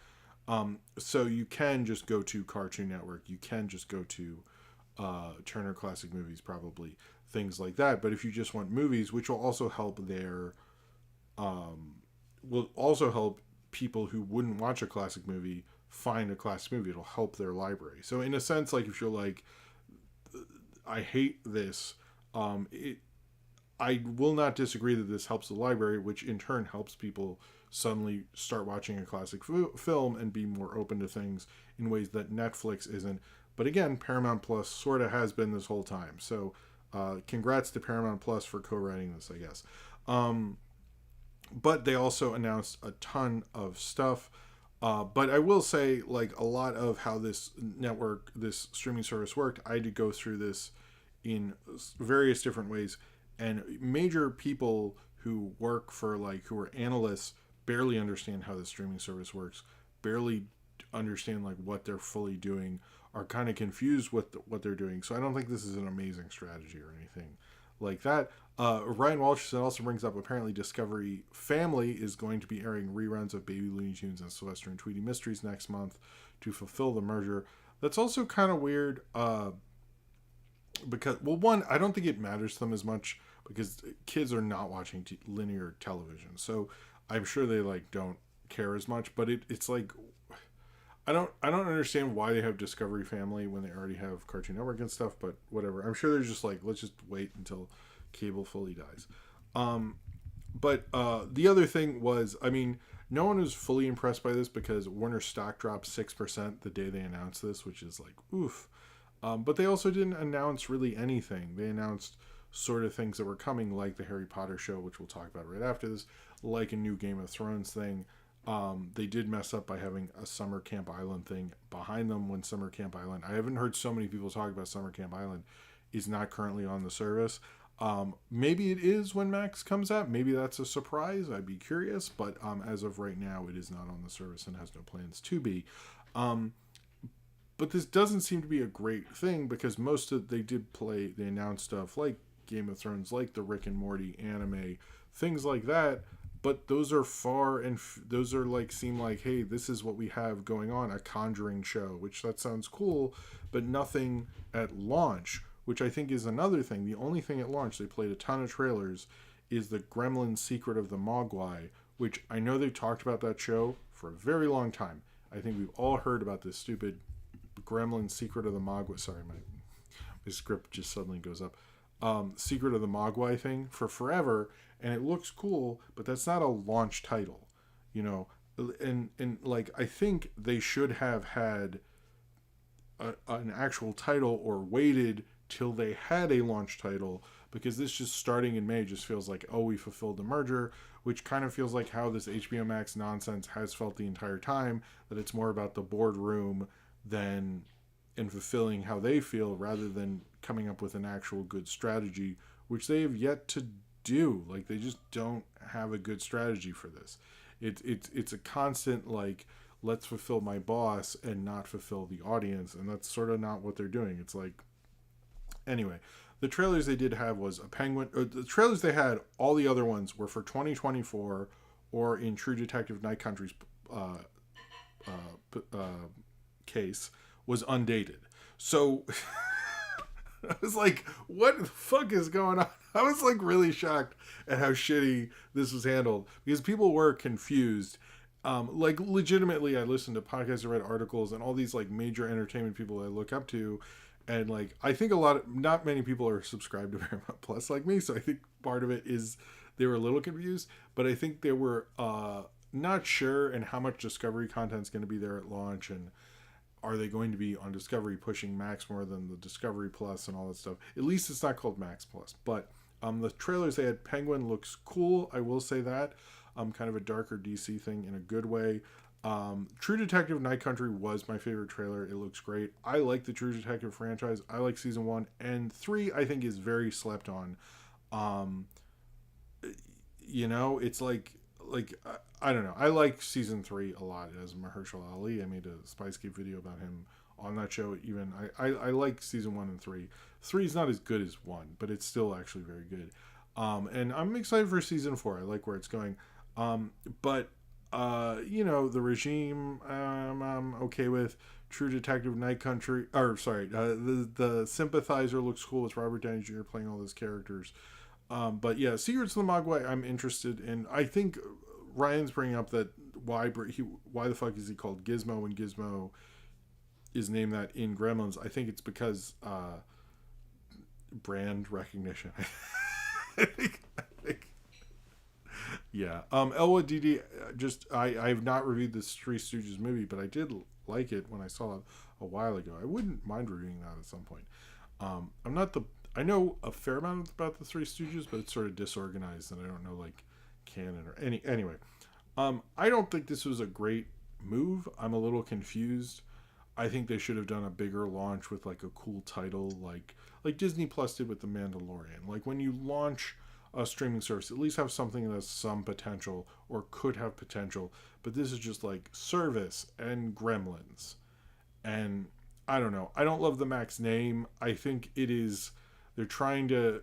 So you can just go to Cartoon Network. You can just go to Turner Classic Movies, probably, things like that. But if you just want movies, which will also help people who wouldn't watch a classic movie find a classic movie. It'll help their library. So in a sense, like, if you're like, I hate this, I will not disagree that this helps the library, which in turn helps people suddenly start watching a classic film and be more open to things in ways that Netflix isn't. But again, Paramount Plus sort of has been this whole time. So congrats to Paramount Plus for co-writing this, I guess. But they also announced a ton of stuff. But I will say, like, a lot of how this streaming service worked, I had to go through this in various different ways. And major people who work for, like, who are analysts, barely understand how the streaming service works, barely understand, like, what they're fully doing, are kind of confused with what they're doing. So I don't think this is an amazing strategy or anything like that. Ryan Walsh also brings up, apparently Discovery Family is going to be airing reruns of Baby Looney Tunes and Sylvester and Tweety Mysteries next month to fulfill the merger. That's also kind of weird, because, well, one, I don't think it matters to them as much, because kids are not watching linear television, so I'm sure they, like, don't care as much. But it's like, I don't understand why they have Discovery Family when they already have Cartoon Network and stuff, but whatever. I'm sure they're just like, let's just wait until cable fully dies. But the other thing was, I mean, no one was fully impressed by this because Warner stock dropped 6% the day they announced this, which is like, oof. But they also didn't announce really anything. They announced sort of things that were coming, like the Harry Potter show, which we'll talk about right after this, like a new Game of Thrones thing. They did mess up by having a Summer Camp Island thing behind them when Summer Camp Island, I haven't heard so many people talk about Summer Camp Island, is not currently on the service. Maybe it is when Max comes out. Maybe that's a surprise. I'd be curious. But as of right now, it is not on the service and has no plans to be. But this doesn't seem to be a great thing, because they announced stuff like Game of Thrones, like the Rick and Morty anime, things like that. But those are far, and those are like, seem like, hey, this is what we have going on, a Conjuring show, which that sounds cool, but nothing at launch, which I think is another thing. The only thing at launch, they played a ton of trailers, is the Gremlin Secret of the Mogwai, which I know they've talked about that show for a very long time. I think we've all heard about this stupid Gremlin Secret of the Mogwai. Sorry, my script just suddenly goes up. Secret of the Mogwai thing for forever, and it looks cool, but that's not a launch title, and like, I think they should have had an actual title, or waited till they had a launch title, because this just starting in May just feels like, oh, we fulfilled the merger, which kind of feels like how this HBO Max nonsense has felt the entire time, that it's more about the boardroom than in fulfilling how they feel rather than coming up with an actual good strategy, which they have yet to do. Like, they just don't have a good strategy for this. It's a constant, like, let's fulfill my boss and not fulfill the audience, and that's sort of not what they're doing. It's like, anyway, the trailers they did have was a penguin. The trailers they had, all the other ones were for 2024, or in True Detective Night Country's case, was undated. So I was like, what the fuck is going on? I was like really shocked at how shitty this was handled, because people were confused. Like, legitimately, I listened to podcasts, I read articles, and all these like major entertainment people I look up to, and like, I think not many people are subscribed to Paramount Plus like me, so I think part of it is they were a little confused, but I think they were not sure and how much Discovery content is going to be there at launch, and are they going to be on Discovery pushing Max more than the Discovery Plus and all that stuff. At least it's not called Max Plus. But the trailers they had, Penguin looks cool, I will say that. Kind of a darker DC thing in a good way. True Detective Night Country was my favorite trailer. It looks great. I like the True Detective franchise. I like season 1 and 3. I think is very slept on. It's like I don't know. I like season 3 a lot. It has Mahershala Ali. I made a Spicegate video about him on that show. Even I like season 1 and 3. 3 is not as good as 1, but it's still actually very good. And I'm excited for season 4. I like where it's going. But the regime, I'm okay with. True Detective Night Country, the Sympathizer looks cool. It's Robert Downey Jr. playing all those characters. But yeah, Secrets of the Mogwai I'm interested in. I think Ryan's bringing up that why the fuck is he called Gizmo when Gizmo is named that in Gremlins. I think it's because brand recognition. I think yeah. Elwa Didi, I've not reviewed this Three Stooges movie, but I did like it when I saw it a while ago. I wouldn't mind reviewing that at some point. I know a fair amount about the Three Stooges, but it's sort of disorganized, and I don't know like canon or anyway. I don't think this was a great move. I'm a little confused. I think they should have done a bigger launch with like a cool title, like Disney Plus did with The Mandalorian. Like, when you launch a streaming service, at least have something that has some potential or could have potential. But this is just like Service and Gremlins, and I don't know. I don't love the Max name. I think they're trying to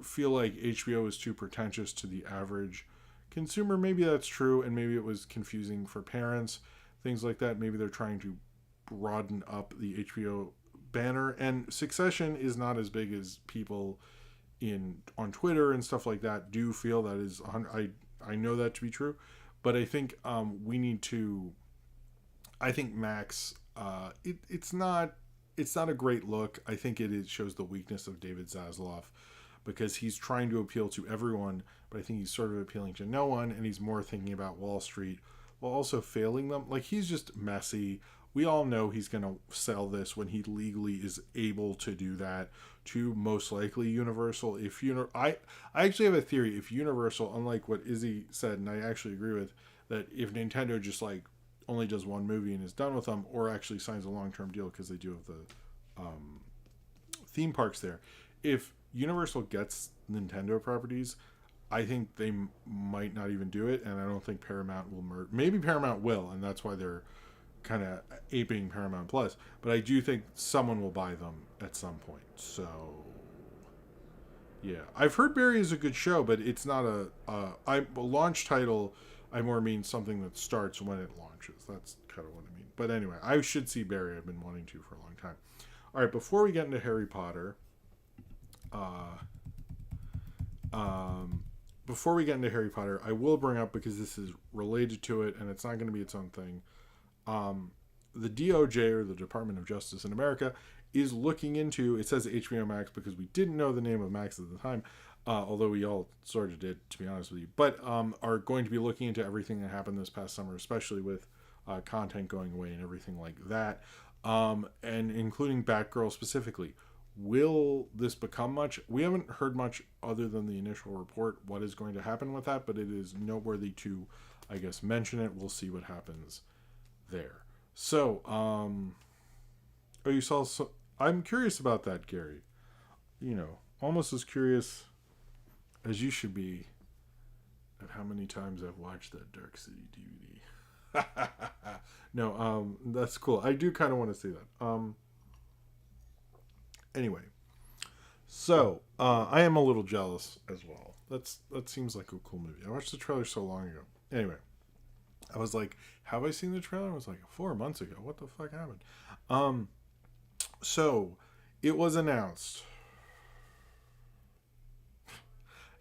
feel like HBO is too pretentious to the average consumer. Maybe that's true, and maybe it was confusing for parents, things like that. Maybe they're trying to broaden up the HBO banner, and Succession is not as big as people on Twitter and stuff like that do feel. That is, I know that to be true, but I think I think Max, it's not a great look. I think it shows the weakness of David Zaslav, because he's trying to appeal to everyone, but I think he's sort of appealing to no one, and he's more thinking about Wall Street while also failing them. Like, he's just messy. We all know he's going to sell this when he legally is able to do that to most likely Universal. I actually have a theory. If Universal, unlike what Izzy said, and I actually agree with, that if Nintendo just like only does one movie and is done with them, or actually signs a long-term deal, because they do have the theme parks there. If Universal gets Nintendo properties, I think they might not even do it, and I don't think Paramount will merge. Maybe Paramount will, and that's why they're kind of aping Paramount Plus. But I do think someone will buy them at some point. So yeah, I've heard Barry is a good show, but it's not a launch title. I more mean something that starts when it launches. That's kind of what I mean. But anyway, I should see Barry. I've been wanting to for a long time. All right, before we get into Harry Potter, I will bring up, because this is related to it, and it's not going to be its own thing. The DOJ, or the Department of Justice in America, is looking into, it says HBO Max because we didn't know the name of Max at the time, although we all sort of did, to be honest with you, but are going to be looking into everything that happened this past summer, especially with content going away and everything like that, and including Batgirl specifically. Will this become much? We haven't heard much other than the initial report what is going to happen with that, but it is noteworthy to, I guess, mention it. We'll see what happens there. So, oh, you saw. I'm curious about that, Gary. Almost as curious as you should be at how many times I've watched that Dark City DVD. No, that's cool. I do kind of want to see that. Anyway, so I am a little jealous as well. That seems like a cool movie. I watched the trailer so long ago. Anyway, I was like, have I seen the trailer? I was like 4 months ago. What the fuck happened? So it was announced.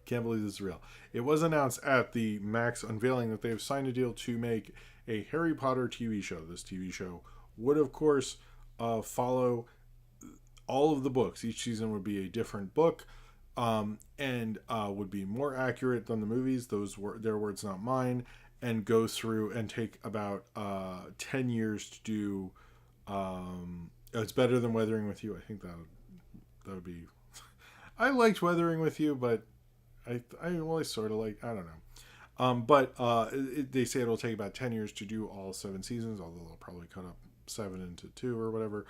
Can't believe this is real. It was announced at the Max unveiling that they have signed a deal to make a Harry Potter TV show. This TV show would, of course, follow all of the books. Each season would be a different book, and would be more accurate than the movies. Those were their words, not mine. And go through and take about 10 years to do. It's better than Weathering with You. I think that would be. I liked Weathering with You, but I sort of like. I don't know. But they say it'll take about 10 years to do all 7 seasons, although they'll probably cut up 7 into 2 or whatever.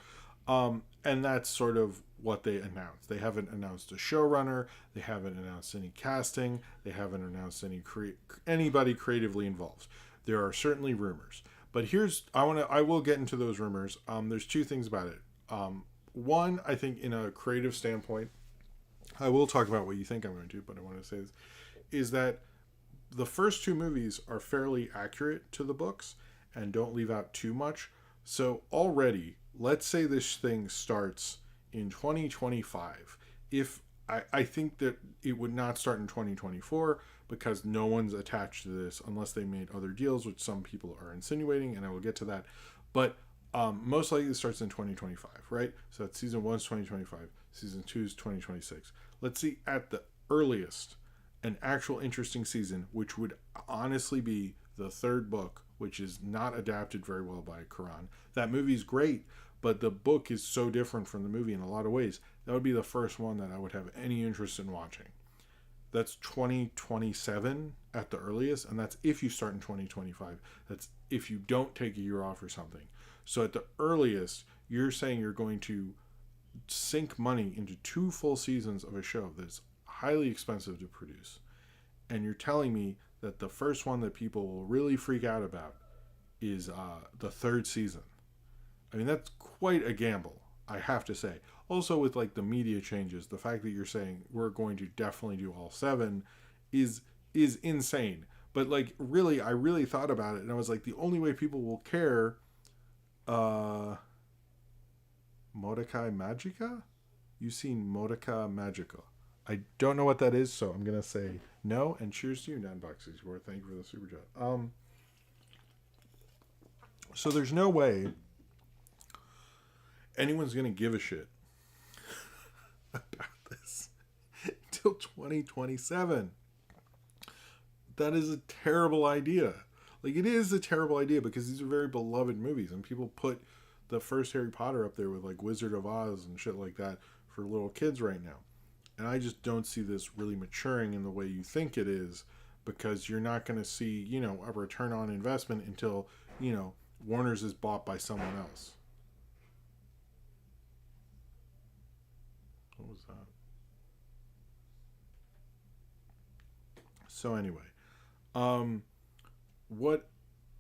And that's sort of what they announced. They haven't announced a showrunner. They haven't announced any casting. They haven't announced anybody creatively involved. There are certainly rumors. But I will get into those rumors. There's 2 things about it. One, I think in a creative standpoint, I will talk about what you think I'm going to do, but I want to say this, is that the first 2 movies are fairly accurate to the books and don't leave out too much. So already, let's say this thing starts in 2025. I think that it would not start in 2024 because no one's attached to this unless they made other deals, which some people are insinuating, and I will get to that. But most likely it starts in 2025, right? So that's season 1 is 2025, season 2 is 2026. Let's see at the earliest an actual interesting season, which would honestly be the 3rd book, which is not adapted very well by Quran. That movie's great, but the book is so different from the movie in a lot of ways. That would be the first one that I would have any interest in watching. That's 2027 at the earliest, and that's if you start in 2025. That's if you don't take a year off or something. So at the earliest, you're saying you're going to sink money into 2 full seasons of a show that's highly expensive to produce. And you're telling me that the first one that people will really freak out about is the 3rd season. I mean, that's quite a gamble, I have to say. Also, with like the media changes, the fact that you're saying we're going to definitely do all 7 is insane. But like, really, I really thought about it, and I was like, the only way people will care, Mordecai Magica? You've seen Mordecai Magica. I don't know what that is, so I'm gonna say no. And cheers to you, Nanbox64. Thank you for the super chat. So there's no way anyone's gonna give a shit about this until 2027. That is a terrible idea. Like, it is a terrible idea because these are very beloved movies, and people put the first Harry Potter up there with like Wizard of Oz and shit like that for little kids right now. And I just don't see this really maturing in the way you think it is, because you're not going to see, a return on investment until, Warner's is bought by someone else. What was that? So anyway,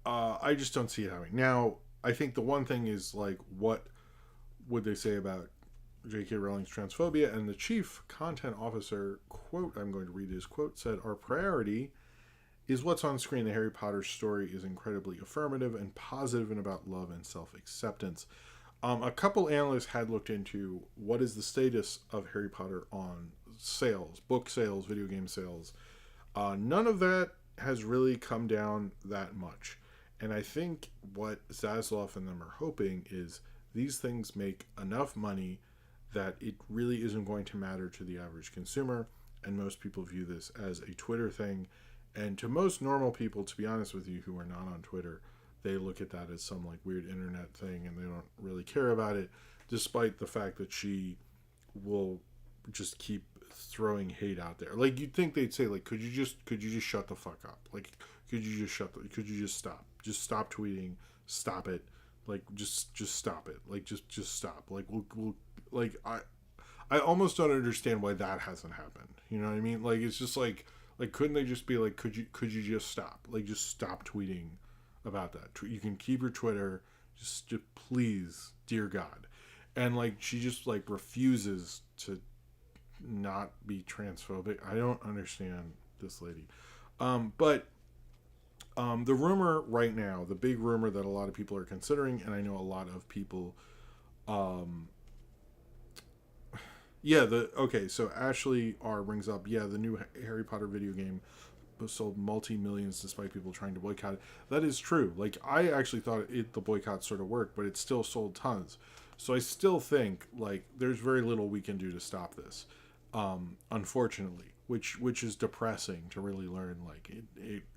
I just don't see it happening. Now, I think the one thing is, like, what would they say about J.K. Rowling's transphobia? And the chief content officer, quote, I'm going to read his quote, said, "Our priority is what's on screen. The Harry Potter story is incredibly affirmative and positive and about love and self-acceptance." A couple analysts had looked into what is the status of Harry Potter on sales, book sales, video game sales. None of that has really come down that much. And I think what Zaslav and them are hoping is these things make enough money that it really isn't going to matter to the average consumer. And most people view this as a Twitter thing. And to most normal people, to be honest with you, who are not on Twitter, they look at that as some like weird internet thing and they don't really care about it, despite the fact that she will just keep throwing hate out there. Like you'd think they'd say like, could you just shut the fuck up? Like could you just stop? Just stop tweeting. Stop it. Like just stop it. Like just stop. Like we'll like I almost don't understand why that hasn't happened. You know what I mean? Like it's just like couldn't they just be like could you just stop? Like just stop tweeting about that. You can keep your Twitter. Just please, dear God. And like she just like refuses to not be transphobic. I don't understand this lady. But the rumor right now, the big rumor that a lot of people are considering, and I know a lot of people, um, yeah, so Ashley R brings up, yeah, the new Harry Potter video game sold multi-millions despite people trying to boycott it. That is true. Like, I actually thought the boycott sort of worked, but it still sold tons. So I still think, like, there's very little we can do to stop this, unfortunately, which is depressing to really learn. Like,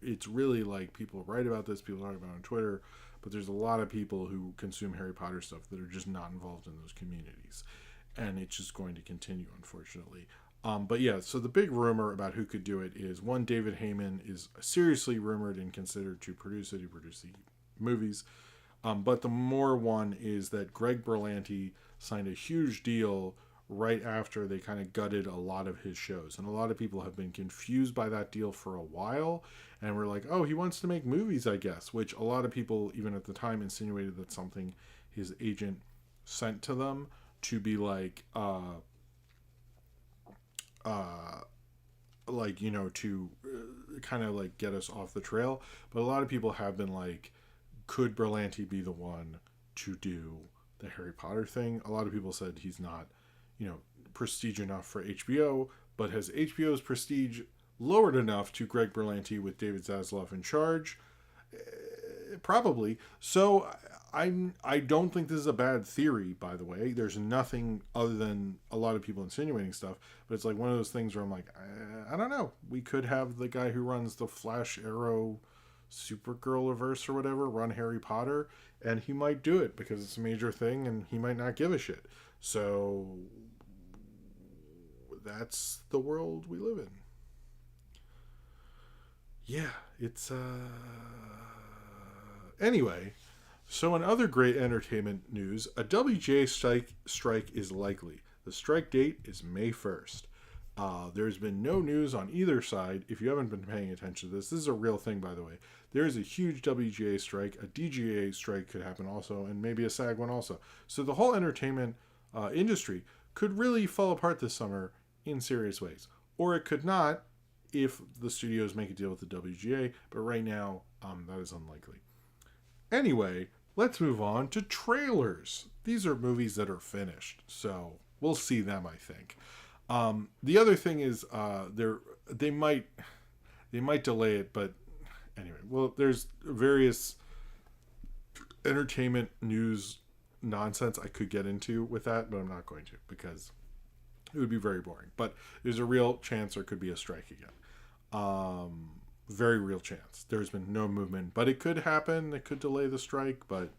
it's really, like, people write about this, people talk about it on Twitter, but there's a lot of people who consume Harry Potter stuff that are just not involved in those communities. And it's just going to continue, unfortunately. But yeah, so the big rumor about who could do it is one, David Heyman is seriously rumored and considered to produce it. He produced the movies. But the more one is that Greg Berlanti signed a huge deal right after they kind of gutted a lot of his shows. And a lot of people have been confused by that deal for a while. And we're like, oh, he wants to make movies, I guess. Which a lot of people, even at the time, insinuated that something his agent sent to them to be like, you know, to kind of like get us off the trail. But a lot of people have been like, could Berlanti be the one to do the Harry Potter thing? A lot of people said he's not, you know, prestige enough for HBO, but has HBO's prestige lowered enough to Greg Berlanti with David Zaslav in charge? Probably. So I don't think this is a bad theory, by the way. There's nothing other than a lot of people insinuating stuff, but it's like one of those things where I'm like, I don't know. We could have the guy who runs the Flash Arrow Supergirl-averse or whatever run Harry Potter, and he might do it because it's a major thing and he might not give a shit. So that's the world we live in. Yeah, it's anyway. So in other great entertainment news, a WGA strike is likely. The strike date is May 1st. There's been no news on either side. If you haven't been paying attention to this is a real thing, by the way. There is a huge WGA strike. A DGA strike could happen also, and maybe a SAG one also. So the whole entertainment industry could really fall apart this summer in serious ways. Or it could not if the studios make a deal with the WGA, but right now, that is unlikely. Anyway, let's move on to trailers. These are movies that are finished, so we'll see them, I think. The other thing is they might delay it, but anyway, well, there's various entertainment news nonsense I could get into with that, but I'm not going to because it would be very boring. But there's a real chance there could be a strike again. Very real chance. There's been no movement, but it could happen. It could delay the strike, but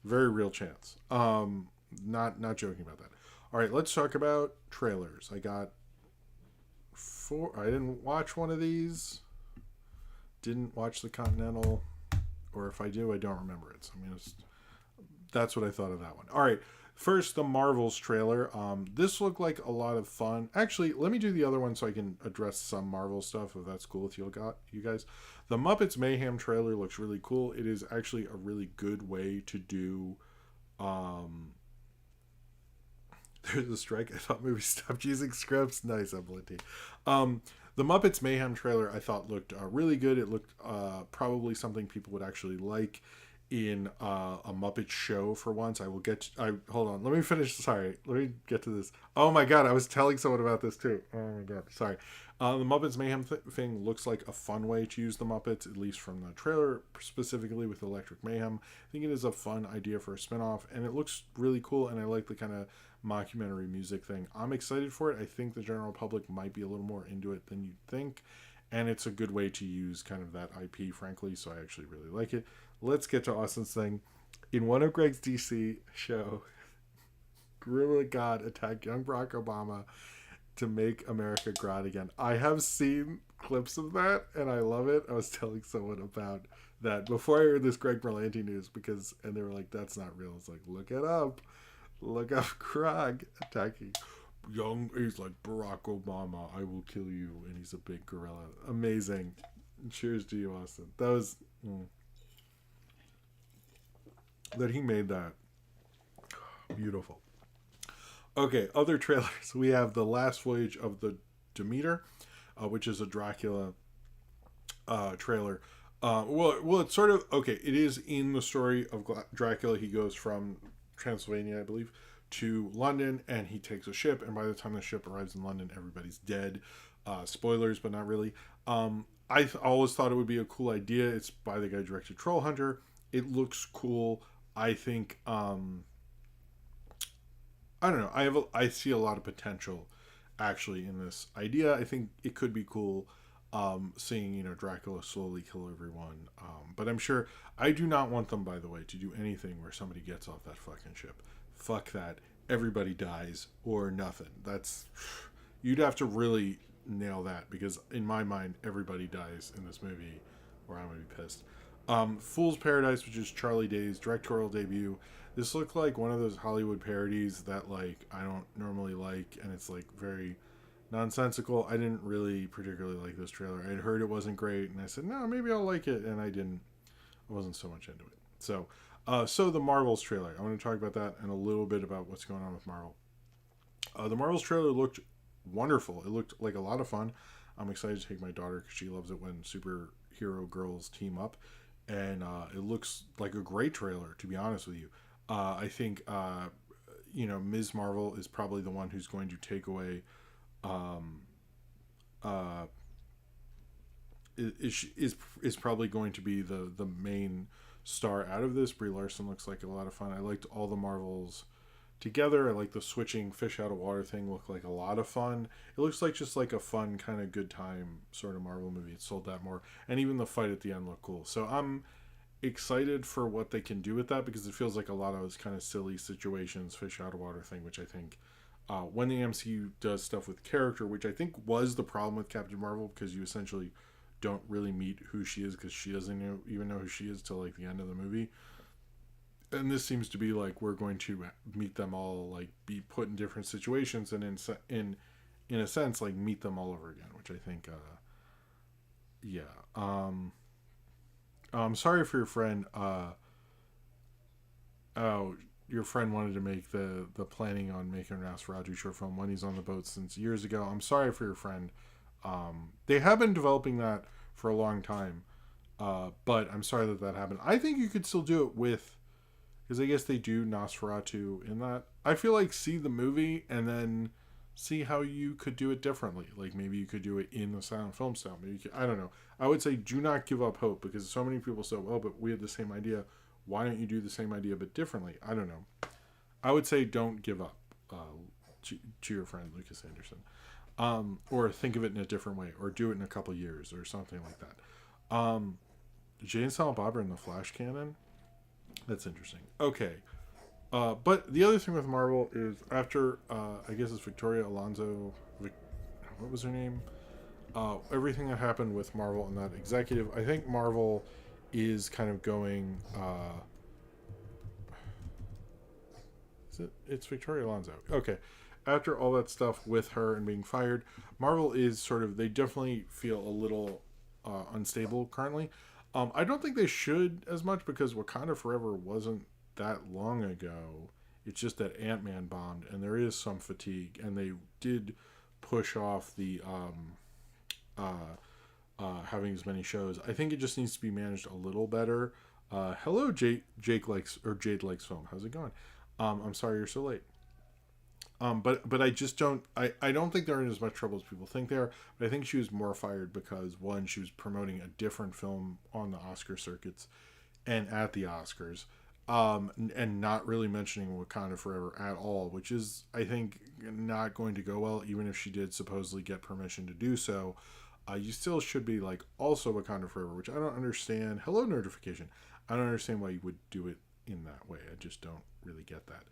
very real chance. Not joking about that. All right, let's talk about trailers. I got 4. I didn't watch one of these. Didn't watch the Continental, or if I do, I don't remember it. So I mean, that's what I thought of that one. All right. First, the Marvels trailer. This looked like a lot of fun. Actually, let me do the other one so I can address some Marvel stuff, if that's cool with you guys. The Muppets Mayhem trailer looks really cool. It is actually a really good way to do... There's a strike. I thought maybe stop using scripts. Nice, Emily. The Muppets Mayhem trailer I thought looked really good. It looked probably something people would actually like in a Muppet show for once. Hold on, let me finish. Sorry, let me get to this. Oh my god, I was telling someone about this too. Oh my god, sorry. The Muppets Mayhem thing looks like a fun way to use the Muppets, at least from the trailer, specifically with Electric Mayhem. I think it is a fun idea for a spinoff, and it looks really cool, and I like the kind of mockumentary music thing. I'm excited for it. I think the general public might be a little more into it than you'd think, and it's a good way to use kind of that IP, frankly, so I actually really like it. Let's get to Austin's thing. In one of Greg's DC show, Gorilla God attack young Barack Obama to make America great again. I have seen clips of that and I love it. I was telling someone about that before I heard this Greg Berlanti news and they were like, that's not real. It's like, look it up. Look up Krog attacking young. He's like, Barack Obama, I will kill you. And he's a big gorilla. Amazing. Cheers to you, Austin. That was. That he made that. Beautiful. Okay, other trailers. We have The Last Voyage of the Demeter, which is a Dracula trailer. Well, it's sort of okay. It is in the story of Dracula. He goes from Transylvania, I believe, to London, and he takes a ship. And by the time the ship arrives in London, everybody's dead. Spoilers, but not really. I always thought it would be a cool idea. It's by the guy who directed Trollhunter. It looks cool. I think. I don't know. I see a lot of potential, actually, in this idea. I think it could be cool. Seeing Dracula slowly kill everyone, but I'm sure I do not want them, by the way, to do anything where somebody gets off that fucking ship. Fuck that. Everybody dies or nothing. You'd have to really nail that, because in my mind everybody dies in this movie or I'm gonna be pissed. Fool's Paradise, which is Charlie Day's directorial debut. This looked like one of those Hollywood parodies that I don't normally like, and it's very nonsensical. I didn't really particularly like this trailer. I had heard it wasn't great, and I said, no, maybe I'll like it, and I didn't. I wasn't so much into it. So the Marvels trailer. I want to talk about that and a little bit about what's going on with Marvel. The Marvels trailer looked wonderful. It looked like a lot of fun. I'm excited to take my daughter because she loves it when superhero girls team up, and it looks like a great trailer, to be honest with you. I think Ms. Marvel is probably the one who's going to take away is probably going to be the main star out of this. Brie Larson looks like a lot of fun. I liked all the Marvels together. I like the switching fish out of water thing. Looked like a lot of fun. It looks like just like a fun kind of good time sort of Marvel movie. It sold that more, and even the fight at the end looked cool. So I'm excited for what they can do with that, because it feels like a lot of those kind of silly situations, fish out of water thing, which I think when the MCU does stuff with character, which I think was the problem with Captain Marvel, because you essentially don't really meet who she is, because she doesn't even know who she is till the end of the movie. And this seems to be we're going to meet them all, be put in different situations, and in a sense meet them all over again, which I think I'm sorry for your friend. Your friend wanted to make the planning on making an Nosferatu short film when he's on the boat since years ago. I'm sorry for your friend. They have been developing that for a long time, but I'm sorry that happened. I think you could still do it because I guess they do Nosferatu in that. I feel see the movie and then see how you could do it differently. Maybe you could do it in the silent film style. I don't know. I would say do not give up hope, because so many people say, well, but we had the same idea. Why don't you do the same idea but differently? I don't know. I would say don't give up to your friend Lucas Anderson. Or think of it in a different way, or do it in a couple years, or something like that. Jay and Silent Bob are in the Flash canon. That's interesting. Okay. But the other thing with Marvel is after, I guess it's Victoria Alonso, what was her name? Everything that happened with Marvel and that executive, I think Marvel is kind of going, it's Victoria Alonso. Okay. After all that stuff with her and being fired, Marvel is they definitely feel a little unstable currently. I don't think they should as much, because Wakanda Forever wasn't that long ago. It's just that Ant-Man bombed, and there is some fatigue, and they did push off the having as many shows. I think it just needs to be managed a little better. Hello, Jade likes film. How's it going? I'm sorry you're so late. But I just don't. I don't think they're in as much trouble as people think they are. But I think she was more fired because, one, she was promoting a different film on the Oscar circuits and at the Oscars, and not really mentioning Wakanda Forever at all, which is, I think, not going to go well. Even if she did supposedly get permission to do so, you still should be also Wakanda Forever, which I don't understand. Hello, Nerdification. I don't understand why you would do it in that way. I just don't really get that.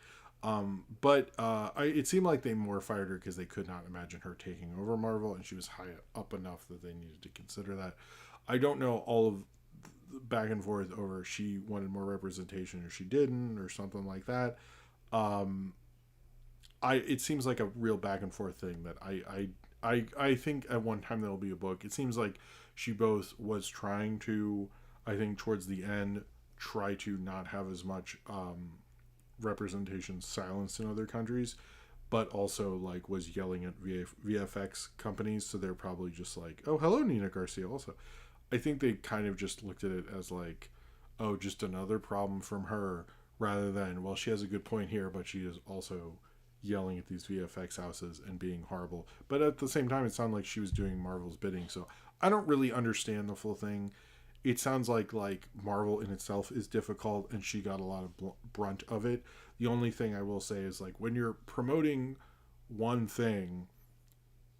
But it seemed like they more fired her because they could not imagine her taking over Marvel, and she was high up enough that they needed to consider that. I don't know all of the back and forth over she wanted more representation or she didn't or something like that. Um, it seems like a real back and forth thing that I think at one time there'll be a book. It seems like she both was trying to, I think towards the end, try to not have as much representation silenced in other countries, but also like was yelling at VFX companies. So they're probably just like, oh, hello, Nina Garcia. Also, I think they kind of just looked at it as like, oh, just another problem from her, rather than, well, she has a good point here, but she is also yelling at these VFX houses and being horrible. But at the same time, it sounded like she was doing Marvel's bidding. So I don't really understand the full thing. It sounds like Marvel in itself is difficult, and she got a lot of brunt of it. The only thing I will say is like when you're promoting one thing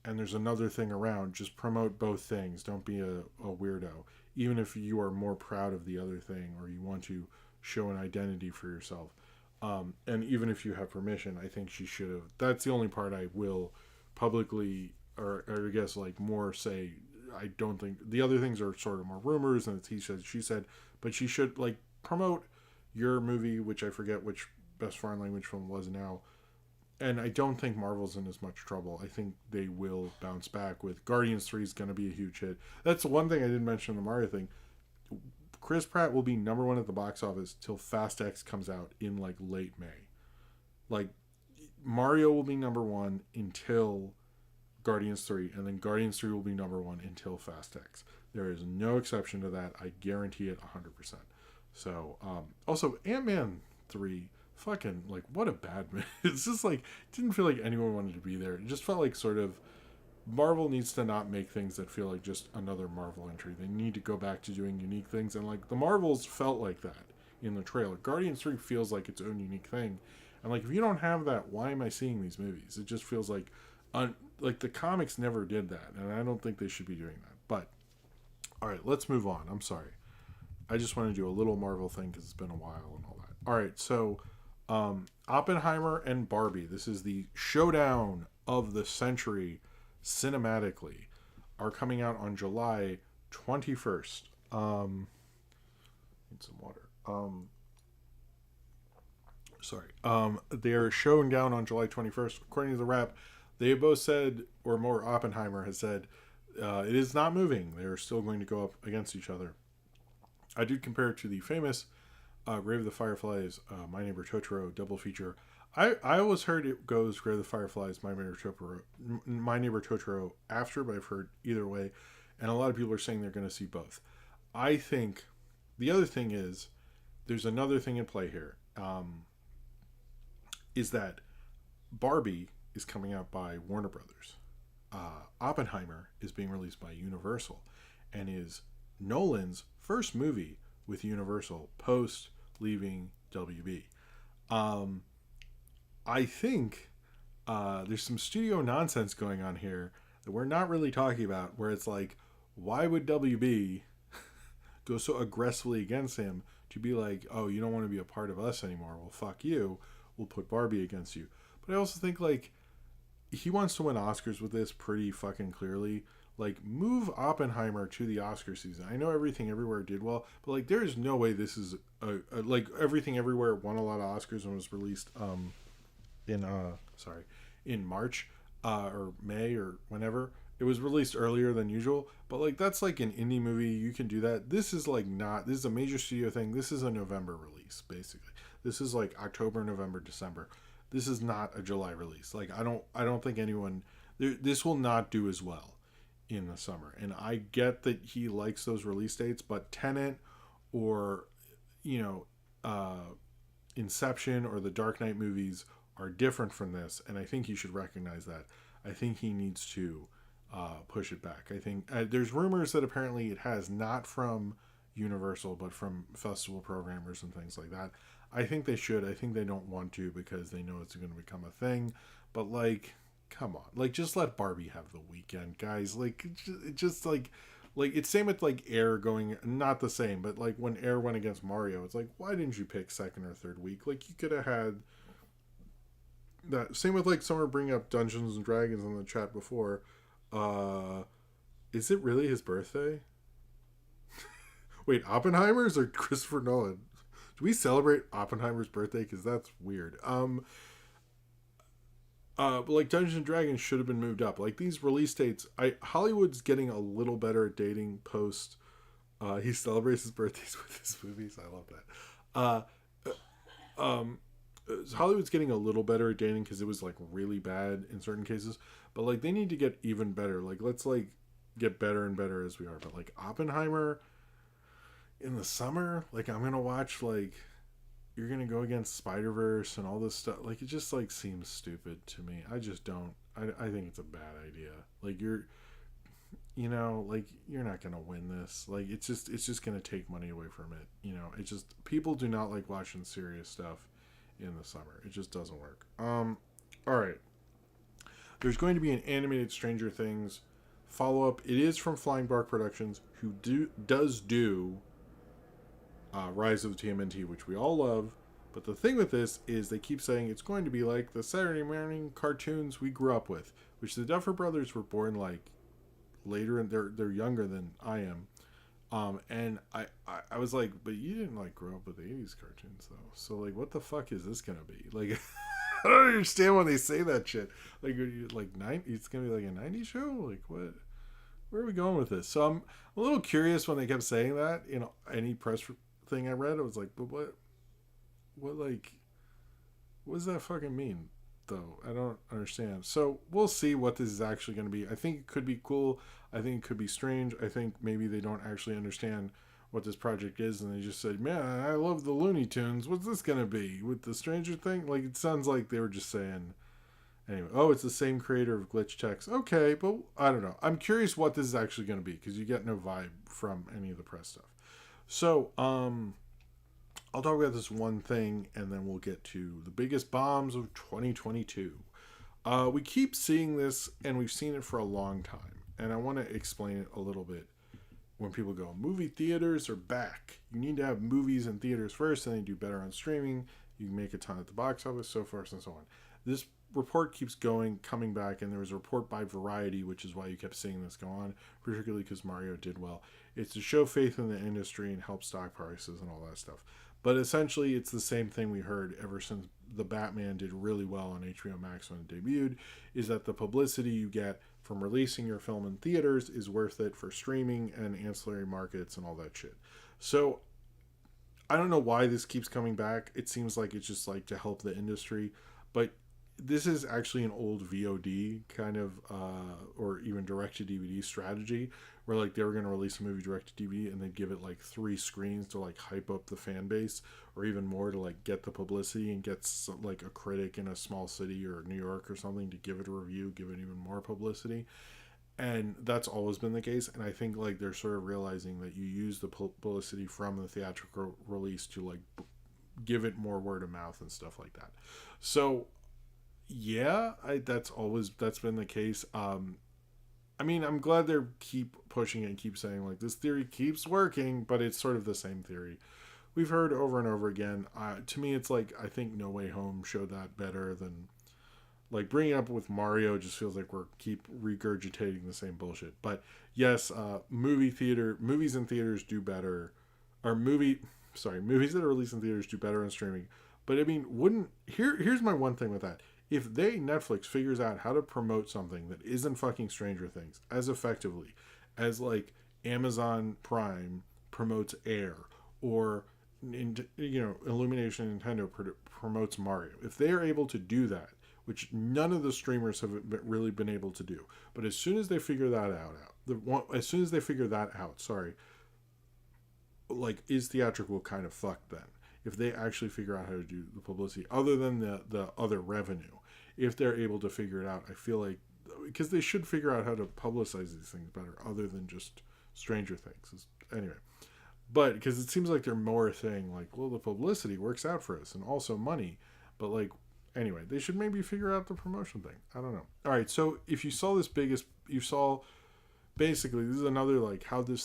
and there's another thing around, just promote both things. Don't be a weirdo. Even if you are more proud of the other thing or you want to show an identity for yourself. And even if you have permission, I think she should have. That's the only part I will publicly, or I guess like more say, I don't think the other things are sort of more rumors and it's he said, she said, but she should like promote your movie, which I forget which best foreign language film was now, and I don't think Marvel's in as much trouble. I think they will bounce back with Guardians 3 is going to be a huge hit. That's one thing I didn't mention in the Mario thing. Chris Pratt will be number one at the box office till Fast X comes out in like late May. Like Mario will be number one until Guardians 3, and then Guardians 3 will be number one until Fast X. There is no exception to that. I guarantee it 100%. So, also, Ant-Man 3, fucking, like, what a bad movie. It's just like, it didn't feel like anyone wanted to be there. It just felt like sort of, Marvel needs to not make things that feel like just another Marvel entry. They need to go back to doing unique things, and, like, the Marvels felt like that in the trailer. Guardians 3 feels like its own unique thing. And, like, if you don't have that, why am I seeing these movies? It just feels like, like, the comics never did that, and I don't think they should be doing that. But, all right, let's move on. I'm sorry. I just want to do a little Marvel thing because it's been a while and all that. All right, so Oppenheimer and Barbie. This is the showdown of the century cinematically. Are coming out on July 21st. Need some water. Sorry. They are showing down on July 21st. According to the Wrap, they have both said, or more, Oppenheimer has said, it is not moving. They are still going to go up against each other. I did compare it to the famous Grave of the Fireflies, My Neighbor Totoro double feature. I always heard it goes Grave of the Fireflies, My Neighbor Totoro after, but I've heard either way. And a lot of people are saying they're going to see both. I think the other thing is, there's another thing in play here, is that Barbie is coming out by Warner Brothers. Oppenheimer is being released by Universal and is Nolan's first movie with Universal post leaving WB. I think there's some studio nonsense going on here that we're not really talking about, where it's like, why would WB go so aggressively against him to be like, oh, you don't want to be a part of us anymore? Well, fuck you. We'll put Barbie against you. But I also think, like, he wants to win Oscars with this pretty fucking clearly. Like, move Oppenheimer to the Oscar season. I know Everything Everywhere did well, but like, there is no way this is like Everything Everywhere won a lot of Oscars and was released in March or May or whenever. It was released earlier than usual, but like, that's like an indie movie. You can do that. This is like not. This is a major studio thing. This is a November release, basically. This is like October, November, December. This is not a July release. Like, I don't think anyone. This will not do as well in the summer. And I get that he likes those release dates, but Tenet or, Inception or the Dark Knight movies are different from this, and I think he should recognize that. I think he needs to push it back. I think there's rumors that apparently it has not from Universal, but from festival programmers and things like that. I think they should. I think they don't want to because they know it's going to become a thing. But like, come on, like, just let Barbie have the weekend, guys. Like, just like it's same with like Air going, not the same, but like when Air went against Mario, it's like, why didn't you pick second or third week? Like, you could have had that same with like someone bringing up Dungeons and Dragons in the chat before. Uh, is it really his birthday? Wait, Oppenheimer's or Christopher Nolan? Do we celebrate Oppenheimer's birthday? Because that's weird. But like Dungeons and Dragons should have been moved up. Like these release dates, Hollywood's getting a little better at dating post. He celebrates his birthdays with his movies. I love that. Um, Hollywood's getting a little better at dating because it was like really bad in certain cases. But like they need to get even better. Like let's like get better and better as we are. But like Oppenheimer in the summer, like I'm gonna watch like you're gonna go against Spider Verse and all this stuff. Like it just like seems stupid to me. I just don't. I think it's a bad idea. Like like you're not gonna win this. Like it's just gonna take money away from it. It just people do not like watching serious stuff in the summer. It just doesn't work. All right. There's going to be an animated Stranger Things follow up. It is from Flying Bark Productions, who does do Rise of the TMNT, which we all love. But the thing with this is they keep saying it's going to be like the Saturday morning cartoons we grew up with, which the Duffer Brothers were born like later, and they're younger than I am. And I was like, but you didn't like grow up with '80s cartoons though. So like, what the fuck is this gonna be? Like, I don't understand when they say that shit. Like it's gonna be like a '90s show. Like what? Where are we going with this? So I'm a little curious when they kept saying that. Any press thing I read, I was like, but like, what does that fucking mean? Though I don't understand. So we'll see what this is actually going to be. I think it could be cool. I think it could be strange. I think maybe they don't actually understand what this project is, and they just said, "Man, I love the Looney Tunes. What's this going to be with the Stranger Thing?" Like it sounds like they were just saying. Anyway, oh, it's the same creator of Glitch Text. Okay, but I don't know. I'm curious what this is actually going to be because you get no vibe from any of the press stuff. So, I'll talk about this one thing and then we'll get to the biggest bombs of 2022. We keep seeing this and we've seen it for a long time. And I want to explain it a little bit. When people go, movie theaters are back. You need to have movies in theaters first and then do better on streaming. You can make a ton at the box office, so forth and so on. This report keeps coming back, and there was a report by Variety, which is why you kept seeing this go on, particularly because Mario did well. It's to show faith in the industry and help stock prices and all that stuff. But essentially, it's the same thing we heard ever since The Batman did really well on HBO Max when it debuted, is that the publicity you get from releasing your film in theaters is worth it for streaming and ancillary markets and all that shit. So, I don't know why this keeps coming back. It seems like it's just like to help the industry. But this is actually an old VOD kind of, or even direct-to-DVD strategy, where like they were going to release a movie direct-to-DVD and they'd give it like 3 screens to like hype up the fan base, or even more to like get the publicity and get like a critic in a small city or New York or something to give it a review, give it even more publicity. And that's always been the case. And I think like they're sort of realizing that you use the publicity from the theatrical release to like give it more word of mouth and stuff like that. So yeah, that's been the case. I mean, I'm glad they keep pushing it and keep saying like this theory keeps working, but it's sort of the same theory we've heard over and over again. To me, it's like I think No Way Home showed that better than like bringing it up with Mario. Just feels like we're keep regurgitating the same bullshit. But yes, movies in theaters do better, or movies that are released in theaters do better on streaming. But I mean, here's my one thing with that. If Netflix figures out how to promote something that isn't fucking Stranger Things as effectively as like Amazon Prime promotes Air, or Illumination Nintendo promotes Mario, if they are able to do that, which none of the streamers have really been able to do, but as soon as they figure that out, like is theatrical kind of fucked then? If they actually figure out how to do the publicity other than the other revenue, if they're able to figure it out, I feel like, because they should figure out how to publicize these things better other than just Stranger Things. Anyway, but because it seems like they're more saying like, well, the publicity works out for us and also money, but like, anyway, they should maybe figure out the promotion thing. I don't know. All right, so if you saw basically, this is another like how this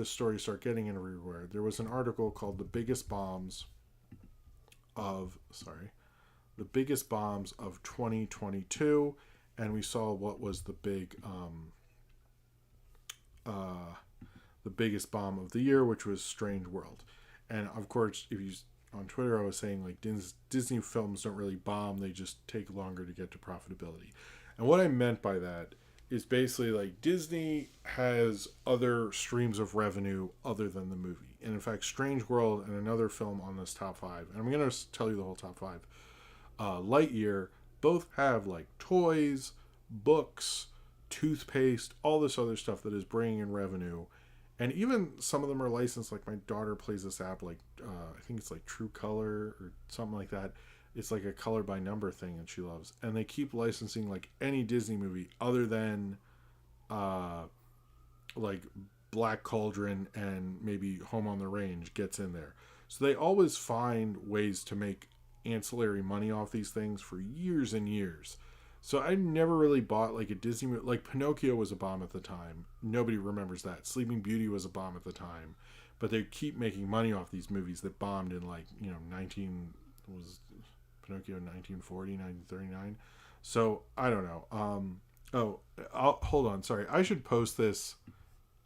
story start getting everywhere. There was an article called "The Biggest Bombs of the biggest bombs of 2022, and we saw what was uh, the biggest bomb of the year, which was Strange World. And of course, if you on Twitter, I was saying like Disney films don't really bomb; they just take longer to get to profitability. And what I meant by that is basically like Disney has other streams of revenue other than the movie. And in fact, Strange World and another film on this top five, and I'm going to tell you the whole top five, Lightyear, both have like toys, books, toothpaste, all this other stuff that is bringing in revenue. And even some of them are licensed. Like my daughter plays this app, like I think it's like True Color or something like that. It's like a color by number thing, and she loves. And they keep licensing like any Disney movie other than, like Black Cauldron and maybe Home on the Range gets in there. So they always find ways to make ancillary money off these things for years and years. So I never really bought like a Disney movie. Like Pinocchio was a bomb at the time. Nobody remembers that. Sleeping Beauty was a bomb at the time. But they keep making money off these movies that bombed in like, 19 was Pinocchio 1940, 1939. So I don't know. Hold on. Sorry. I should post this.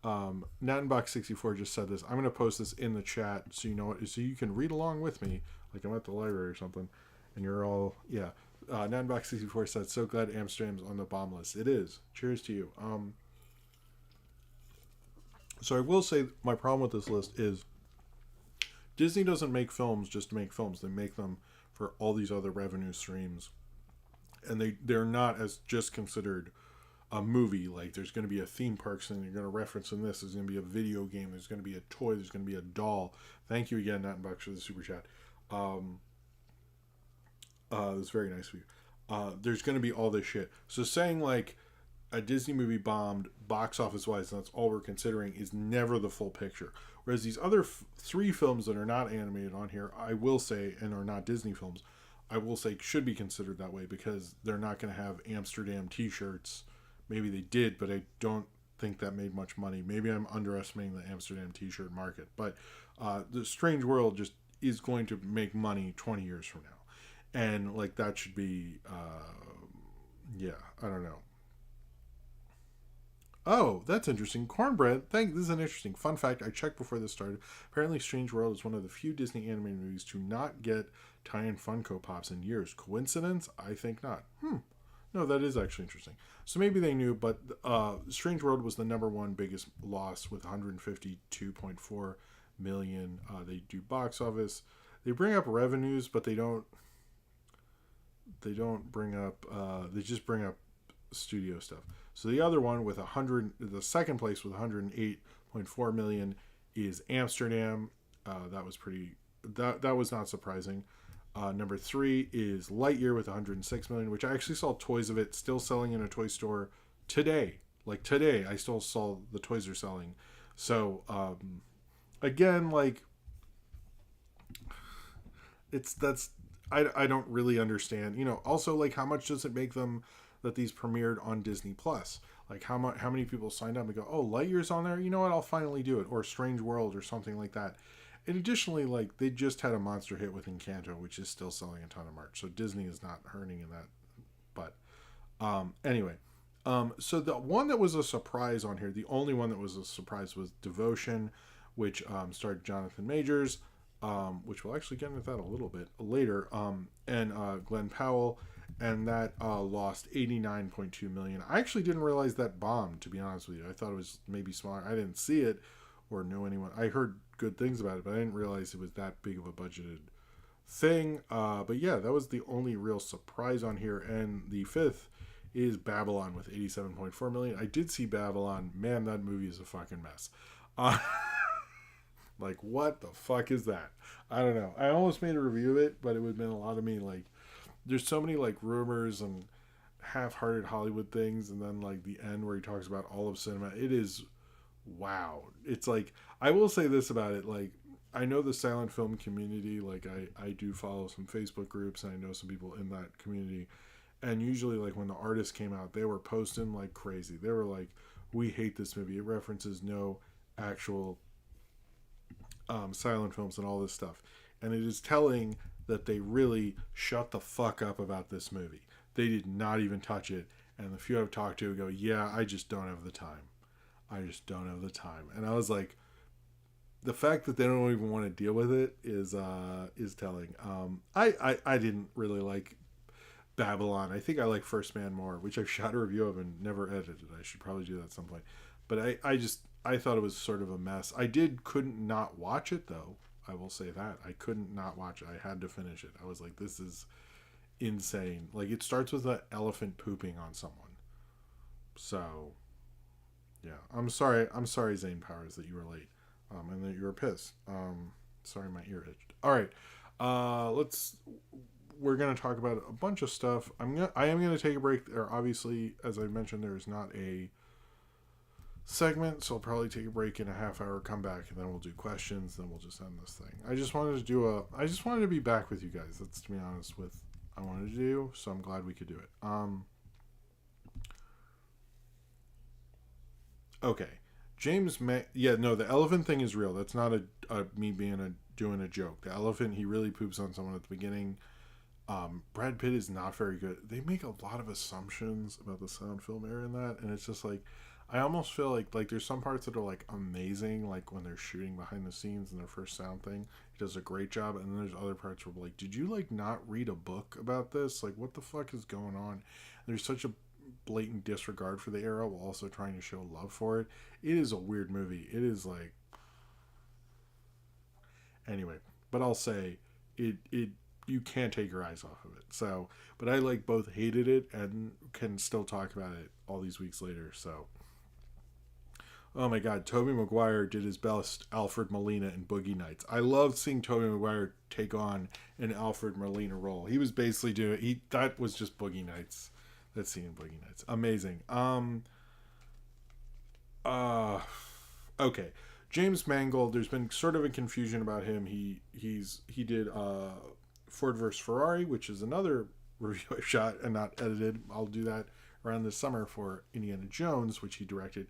Nattenbach64 just said this. I'm going to post this in the chat so you know it, so you can read along with me like I'm at the library or something. And you're all, yeah. Nanbox64 said, "So glad Amsterdam's on the bomb list." It is. Cheers to you. So I will say my problem with this list is Disney doesn't make films just to make films. They make them for all these other revenue streams, and they're not as just considered a movie. Like there's going to be a theme park scene you're going to reference in this. There's going to be a video game. There's going to be a toy. There's going to be a doll. Thank you again, Nattenbox, for the super chat. It was very nice of you. There's going to be all this shit. So saying like a Disney movie bombed box office wise, and that's all we're considering, is never the full picture. Whereas these other three films that are not animated on here, I will say, and are not Disney films, I will say should be considered that way because they're not going to have Amsterdam t-shirts. Maybe they did, but I don't think that made much money. Maybe I'm underestimating the Amsterdam t-shirt market. But the Strange World just is going to make money 20 years from now. And like that should be, yeah, I don't know. Oh, that's interesting. Cornbread. This is an interesting fun fact. I checked before this started. Apparently, Strange World is one of the few Disney animated movies to not get tie-in Funko Pops in years. Coincidence? I think not. No, that is actually interesting. So maybe they knew, but Strange World was the number one biggest loss with 152.4 million. They do box office. They bring up revenues, but they don't bring up they just bring up studio stuff. So the other one with the second place with 108.4 million is Amsterdam. That was that was not surprising. Number 3 is Lightyear with 106 million, which I actually saw toys of it still selling in a toy store today. Like today I still saw the toys are selling. So again, like I don't really understand. Also like how much does it make them that these premiered on Disney Plus? Like how many people signed up and go, "Oh, Lightyear's on there. You know what? I'll finally do it." Or Strange World or something like that. And additionally, like they just had a monster hit with Encanto, which is still selling a ton of merch. So Disney is not hurting in that. But anyway, so the one that was a surprise on here, the only one that was a surprise was Devotion, which starred Jonathan Majors. Which we'll actually get into that a little bit later, and Glenn Powell, and that lost 89.2 million. I actually didn't realize that bombed, to be honest with you. I thought it was maybe smaller. I didn't see it or know anyone. I heard good things about it, but I didn't realize it was that big of a budgeted thing. But yeah, that was the only real surprise on here. And the fifth is Babylon with 87.4 million. I did see Babylon. Man, that movie is a fucking mess. Like, what the fuck is that? I don't know. I almost made a review of it, but it would have been a lot of me, like, there's so many, like, rumors and half-hearted Hollywood things, and then, like, the end where he talks about all of cinema. It is, wow. It's, like, I will say this about it, like, I know the silent film community, like, I do follow some Facebook groups, and I know some people in that community, and usually, like, when the artist came out, they were posting like crazy. They were like, "We hate this movie. It references no actual silent films and all this stuff." And it is telling that they really shut the fuck up about this movie. They did not even touch it. And the few I've talked to go, yeah, I just don't have the time. I just don't have the time. And I was like, the fact that they don't even want to deal with it is telling. I didn't really like Babylon. I think I like First Man more, which I've shot a review of and never edited. I should probably do that at some point. But I thought it was sort of a mess. Couldn't not watch it though. I will say that. I couldn't not watch it. I had to finish it. I was like, this is insane. Like, it starts with an elephant pooping on someone. So, yeah. I'm sorry, Zane Powers, that you were late. And that you were pissed. Sorry, my ear itched. All right. We're gonna talk about a bunch of stuff. I am gonna take a break. There, obviously, as I mentioned, there is not a segment, so I'll probably take a break in a half hour, come back, and then we'll do questions. Then we'll just end this thing. I just wanted to be back with you guys. That's, to be honest, with I wanted to do. So I'm glad we could do it. Okay. The elephant thing is real. That's not a me doing a joke. The elephant, he really poops on someone at the beginning. Brad Pitt is not very good. They make a lot of assumptions about the sound film era in that, and it's just like, I almost feel like there's some parts that are like amazing, like when they're shooting behind the scenes in their first sound thing. He does a great job, and then there's other parts where like, did you like not read a book about this? Like, what the fuck is going on? There's such a blatant disregard for the era while also trying to show love for it. It is a weird movie. It is like, anyway, but I'll say it you can't take your eyes off of it. So, but I like both hated it and can still talk about it all these weeks later. So, oh my God, Tobey Maguire did his best Alfred Molina in Boogie Nights. I loved seeing Tobey Maguire take on an Alfred Molina role. He was basically that was just Boogie Nights. That scene in Boogie Nights, amazing. Okay, James Mangold. There's been sort of a confusion about him. He did Ford vs Ferrari, which is another review I shot and not edited. I'll do that around this summer for Indiana Jones, which he directed.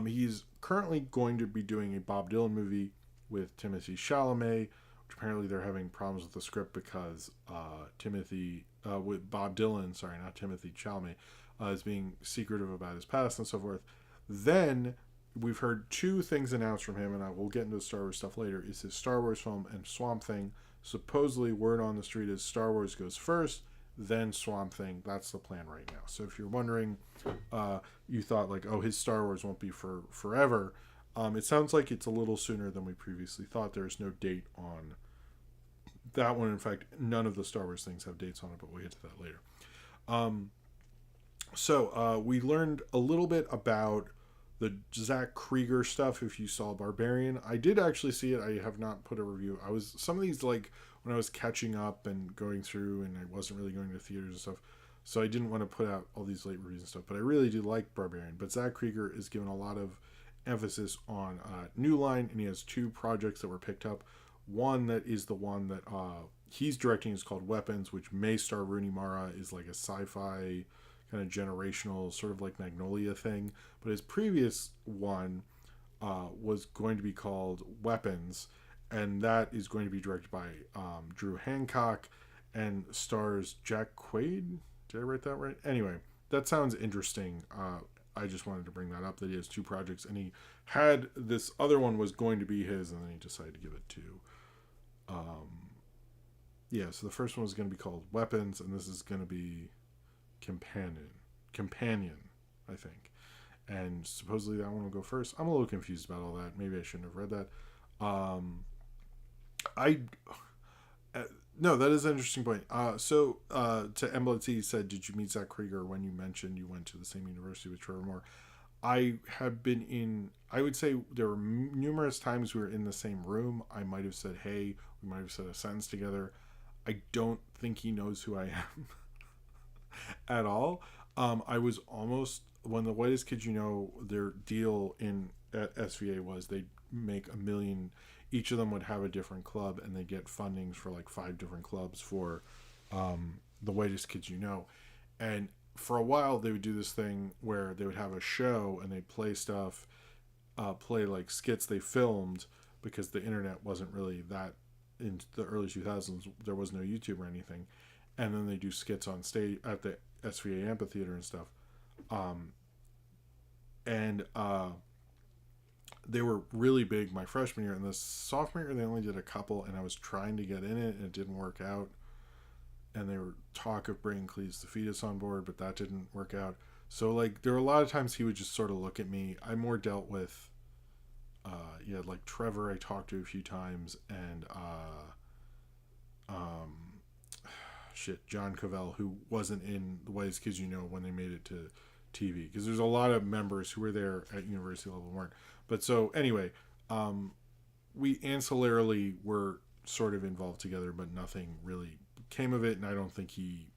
He's currently going to be doing a Bob Dylan movie with Timothée Chalamet, which apparently they're having problems with the script because with Bob Dylan, sorry, not Timothée Chalamet, is being secretive about his past and so forth. Then we've heard two things announced from him, and I will get into the Star Wars stuff later. Is his Star Wars film and Swamp Thing. Supposedly, word on the street is Star Wars goes first, then Swamp Thing. That's the plan right now. So if you're wondering, you thought like, oh, his Star Wars won't be for forever. It sounds like it's a little sooner than we previously thought. There's no date on that one. In fact, none of the Star Wars things have dates on it, but we'll get to that later. So we learned a little bit about the Zac Creeper stuff. If you saw Barbarian, I did actually see it. I have not put a review. Some of these, like when I was catching up and going through, and I wasn't really going to theaters and stuff, so I didn't want to put out all these late reviews and stuff. But I really do like Barbarian. But Zac Creeper is given a lot of emphasis on New Line, and he has two projects that were picked up. One that is the one that he's directing is called Weapons, which may star Rooney Mara, is like a sci-fi kind of generational, sort of like Magnolia thing. But his previous one was going to be called Weapons, and that is going to be directed by Drew Hancock and stars Jack Quaid. Did I write that right? Anyway, that sounds interesting. I just wanted to bring that up, that he has two projects, and he had this other one was going to be his, and then he decided to give it to so the first one was going to be called Weapons, and this is going to be Companion, I think. And supposedly that one will go first. I'm a little confused about all that. Maybe I shouldn't have read that. No, that is an interesting point. To Emblet said, did you meet Zac Creeper when you mentioned you went to the same university with Trevor Moore? I would say there were numerous times we were in the same room. I might have said, hey, we might have said a sentence together. I don't think he knows who I am at all. I was almost, when the Whitest Kids You Know, their deal at SVA was they'd make $1 million. Each of them would have a different club, and they get fundings for like 5 different clubs for the Whitest Kids You Know. And for a while, they would do this thing where they would have a show and they'd play stuff, play like skits they filmed, because the internet wasn't really that in the early 2000s, there was no YouTube or anything, and then they do skits on stage at the SVA amphitheater and stuff. Um, and They were really big my freshman year, and the sophomore year they only did a couple, and I was trying to get in it, and it didn't work out. And they were talk of bringing Cleese the Fetus on board, but that didn't work out. So like there were a lot of times he would just sort of look at me. I more dealt with, like Trevor I talked to a few times, and John Cavell, who wasn't in The Whitest Kids You Know when they made it to TV, because there's a lot of members who were there at university level weren't. But so anyway, we ancillarily were sort of involved together, but nothing really came of it, and I don't think he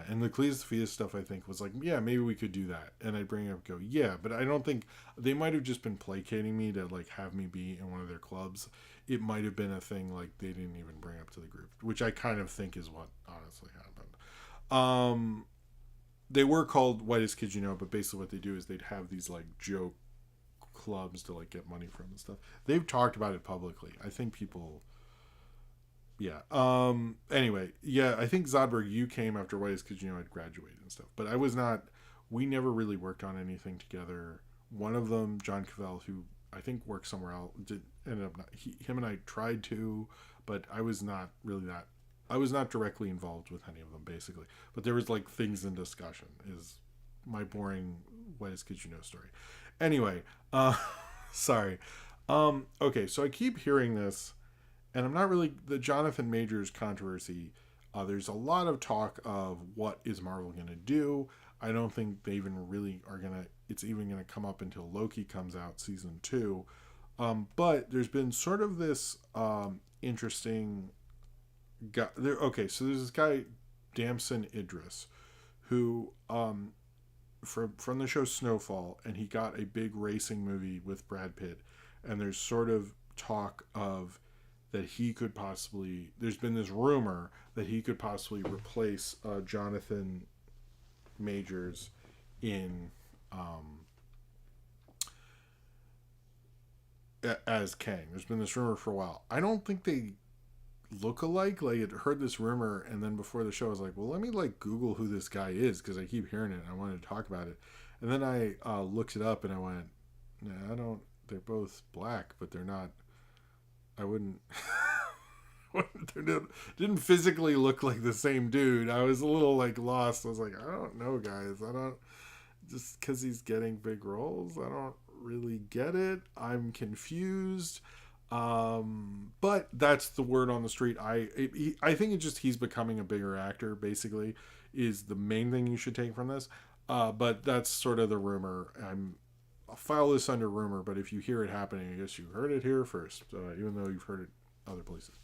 and the Cleese the Fetus stuff I think was like, yeah, maybe we could do that, and I'd bring it up and go, yeah, but I don't think they might have just been placating me to like have me be in one of their clubs. It might have been a thing like they didn't even bring up to the group, which I kind of think is what honestly happened. They were called Whitest Kids You Know, but basically what they do is they'd have these like joke clubs to like get money from and stuff. They've talked about it publicly. I think people anyway, I think Zodberg, you came after Whitest Kids You Know I'd graduated and stuff, but I was not. We never really worked on anything together. One of them, John Cavell, who I think worked somewhere else, ended up not. Him and I tried to, but I was not directly involved with any of them, basically. But there was like things in discussion. Is my boring Whitest Kids You Know story. Anyway, sorry. Okay, so I keep hearing this, and I'm not really the Jonathan Majors controversy. There's a lot of talk of what is Marvel going to do. I don't think they even really are going to. It's even going to come up until Loki comes out season 2. But there's been sort of this interesting guy. Okay, so there's this guy, Damson Idris, who from the show Snowfall, and he got a big racing movie with Brad Pitt, and there's sort of talk of that he could possibly. There's been this rumor that he could possibly replace Jonathan Majors in as Kang. There's been this rumor for a while. I don't think they look alike. Like, I heard this rumor, and then before the show I was like, well, let me like Google who this guy is, because I keep hearing it and I wanted to talk about it. And then I looked it up and I went, nah, I don't. They're both black, but they're not. I wouldn't. They didn't physically look like the same dude. I was a little like lost. I was like, I don't know, guys. I don't. Just because he's getting big roles, I don't really get it. I'm confused. But that's the word on the street. I think it's just he's becoming a bigger actor, basically, is the main thing you should take from this. But that's sort of the rumor. I'll file this under rumor, but if you hear it happening, I guess you heard it here first, even though you've heard it other places.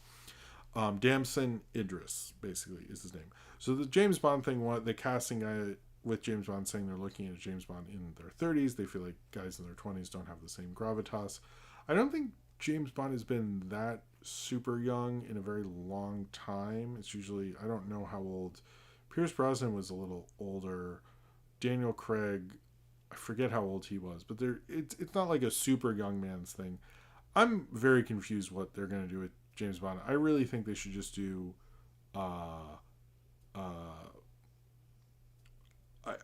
Damson Idris, basically, is his name. So the James Bond thing, the casting guy with James Bond saying they're looking at James Bond in their 30s. They feel like guys in their 20s don't have the same gravitas. I don't think James Bond has been that super young in a very long time. It's usually, I don't know how old. Pierce Brosnan was a little older. Daniel Craig, I forget how old he was, but it's not like a super young man's thing. I'm very confused what they're going to do with James Bond. I really think they should just do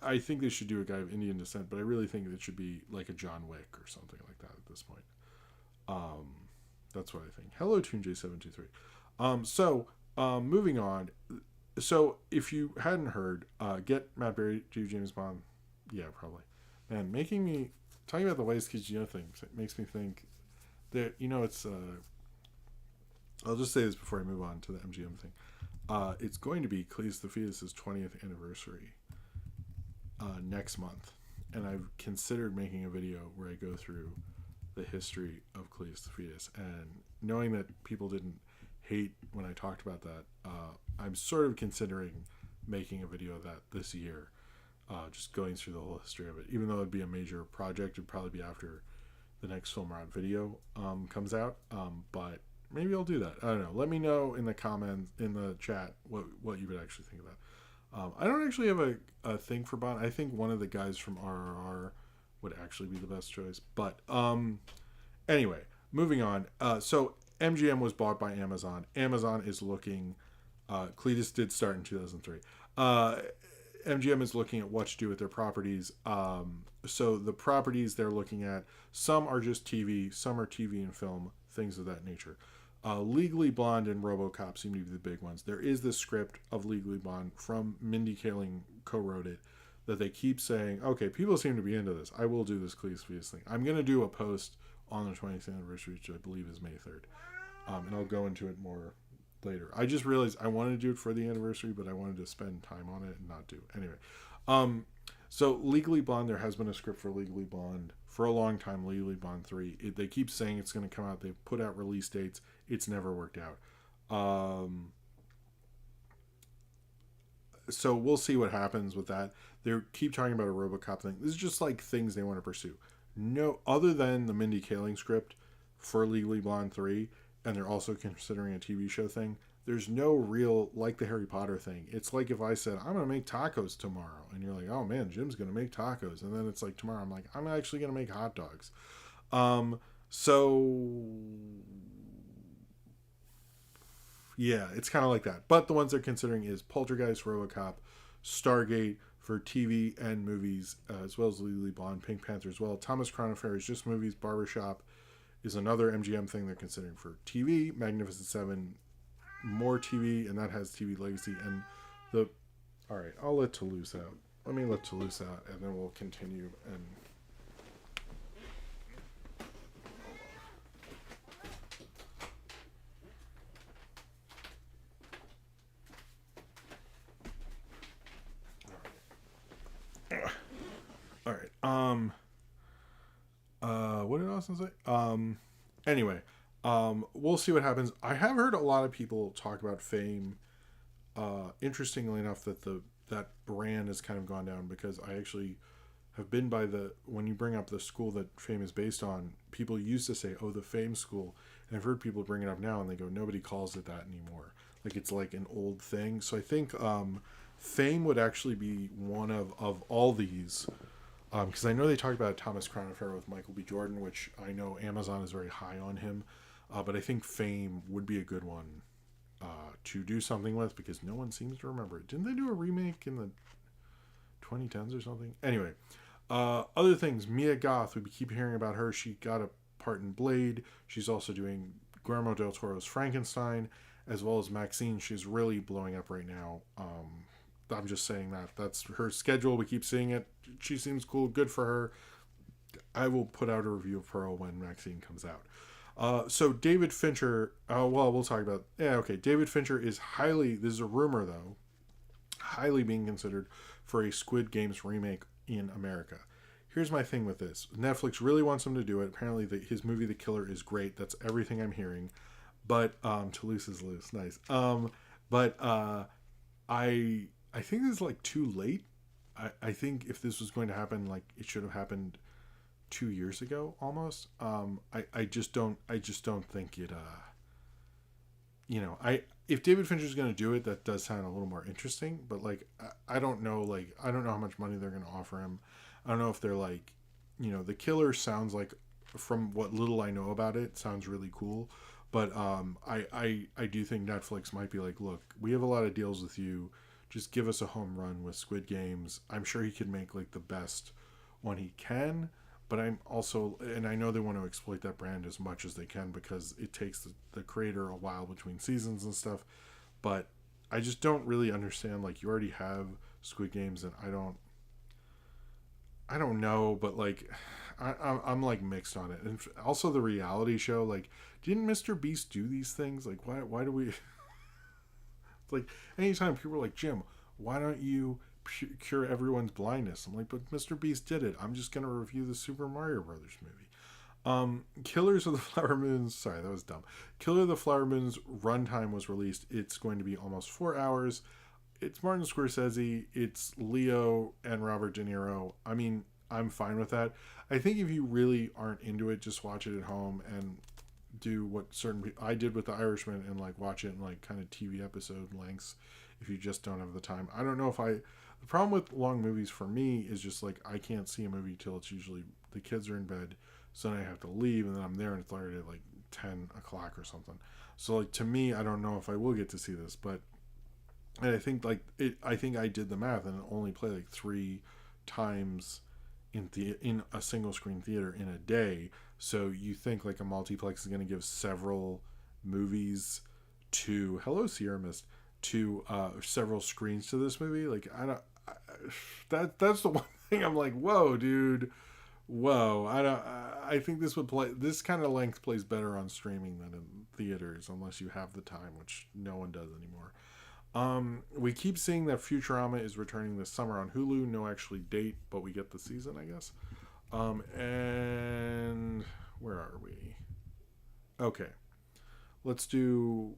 I think they should do a guy of Indian descent, but I really think it should be like a John Wick or something like that at this point. That's what I think. Hello, TuneJ723. Moving on. So if you hadn't heard, get Matt Berry to do James Bond. Yeah, probably. Man, talking about the Whitest Kids You Know thing, it makes me think that, it's, I'll just say this before I move on to the MGM thing. It's going to be Cleese the Fetus's 20th anniversary next month, and I've considered making a video where I go through the history of Cleese the Fetus, and knowing that people didn't hate when I talked about that, I'm sort of considering making a video of that this year, just going through the whole history of it. Even though it'd be a major project, it'd probably be after the next Film Rod video comes out, but maybe I'll do that. I don't know. Let me know in the comments, in the chat, what you would actually think of that. I don't actually have a thing for Bond. I think one of the guys from RRR would actually be the best choice. But anyway, moving on. So MGM was bought by Amazon. Amazon is looking. Cletus did start in 2003. MGM is looking at what to do with their properties. So the properties they're looking at, some are just TV, some are TV and film, things of that nature. Legally Blonde and RoboCop seem to be the big ones. There is this script of Legally Blonde from Mindy Kaling, co-wrote it, that they keep saying, okay, people seem to be into this. I will do this Cletus thing. I'm going to do a post on the 20th anniversary, which I believe is May 3rd. And I'll go into it more later. I just realized I wanted to do it for the anniversary, but I wanted to spend time on it and not do it. Anyway, so Legally Blonde, there has been a script for Legally Blonde for a long time, Legally Blonde 3. They keep saying it's going to come out. They've put out release dates. It's never worked out. So we'll see what happens with that. They keep talking about a RoboCop thing. This is just like things they want to pursue. No, other than the Mindy Kaling script for Legally Blonde 3, and they're also considering a TV show thing, there's no real, like the Harry Potter thing. It's like if I said, I'm going to make tacos tomorrow, and you're like, oh man, Jim's going to make tacos. And then it's like tomorrow, I'm like, I'm actually going to make hot dogs. So yeah, it's kind of like that. But the ones they're considering is Poltergeist, RoboCop, Stargate for TV and movies, as well as Legally Blonde, Pink Panther as well. Thomas Crown Affair is just movies. Barbershop is another MGM thing they're considering for TV. Magnificent Seven, more TV, and that has TV legacy. And the... All right, I'll let Toulouse out. Let me let Toulouse out, and then we'll continue. And all right. What did Austin say? Anyway, we'll see what happens. I have heard a lot of people talk about Fame. Interestingly enough, that brand has kind of gone down, because I actually have been by when you bring up the school that Fame is based on, people used to say, oh, the Fame school. And I've heard people bring it up now and they go, nobody calls it that anymore. Like, it's like an old thing. So I think, Fame would actually be one of all these, because I know they talked about Thomas Crown Affair with Michael B. Jordan, which I know Amazon is very high on him, but I think Fame would be a good one to do something with, because no one seems to remember it. Didn't they do a remake in the 2010s or something? Anyway, other things, Mia Goth, we keep hearing about her. She got a part in Blade. She's also doing Guillermo del Toro's Frankenstein, as well as Maxine. She's really blowing up right now. I'm just saying that's her schedule. We keep seeing it. She seems cool. Good for her. I will put out a review of Pearl when Maxine comes out. So David Fincher, we'll talk about, David Fincher is this is a rumor though, highly being considered for a Squid Games remake in America. Here's my thing with this. Netflix really wants him to do it. Apparently his movie The Killer is great. That's everything I'm hearing. But, Toulouse is loose. Nice. But I think this is like too late. I think if this was going to happen, like, it should have happened 2 years ago almost. I just don't think it, if David Fincher's going to do it, that does sound a little more interesting, but like, I don't know how much money they're going to offer him. I don't know if they're like, The Killer sounds like, from what little I know about it, sounds really cool. But, I do think Netflix might be like, look, we have a lot of deals with you. Just give us a home run with Squid Games. I'm sure he could make like the best one he can, but I'm also, and I know they want to exploit that brand as much as they can, because it takes the creator a while between seasons and stuff. But I just don't really understand, like, you already have Squid Games, and I don't know, but like, I'm like mixed on it. And also the reality show, like, didn't Mr. Beast do these things? Like, why do we... It's like, anytime people are like, Jim, why don't you cure everyone's blindness? I'm like, but Mr. Beast did it. I'm just going to review the Super Mario Brothers movie. Killers of the Flower Moons. Sorry, that was dumb. Killer of the Flower Moons runtime was released. It's going to be almost 4 hours. It's Martin Scorsese. It's Leo and Robert De Niro. I mean, I'm fine with that. I think if you really aren't into it, just watch it at home and do what I did with The Irishman, and like watch it in like kind of TV episode lengths if you just don't have the time. I don't know if the problem with long movies for me is just like, I can't see a movie till it's usually the kids are in bed, so then I have to leave, and then I'm there and it's already like 10 o'clock or something. So like to me, I don't know if I will get to see this, but and I think like it. I think I did the math and only play like 3 times in a single screen theater in a day. So you think like a multiplex is going to give several movies to Hello Sierra Mist to several screens to this movie? Like I don't. That's the one thing I'm like, whoa, dude. Whoa, I don't. I think this would play. This kind of length plays better on streaming than in theaters, unless you have the time, which no one does anymore. We keep seeing that Futurama is returning this summer on Hulu. No actually date, but we get the season, I guess. And where are we? Okay, let's do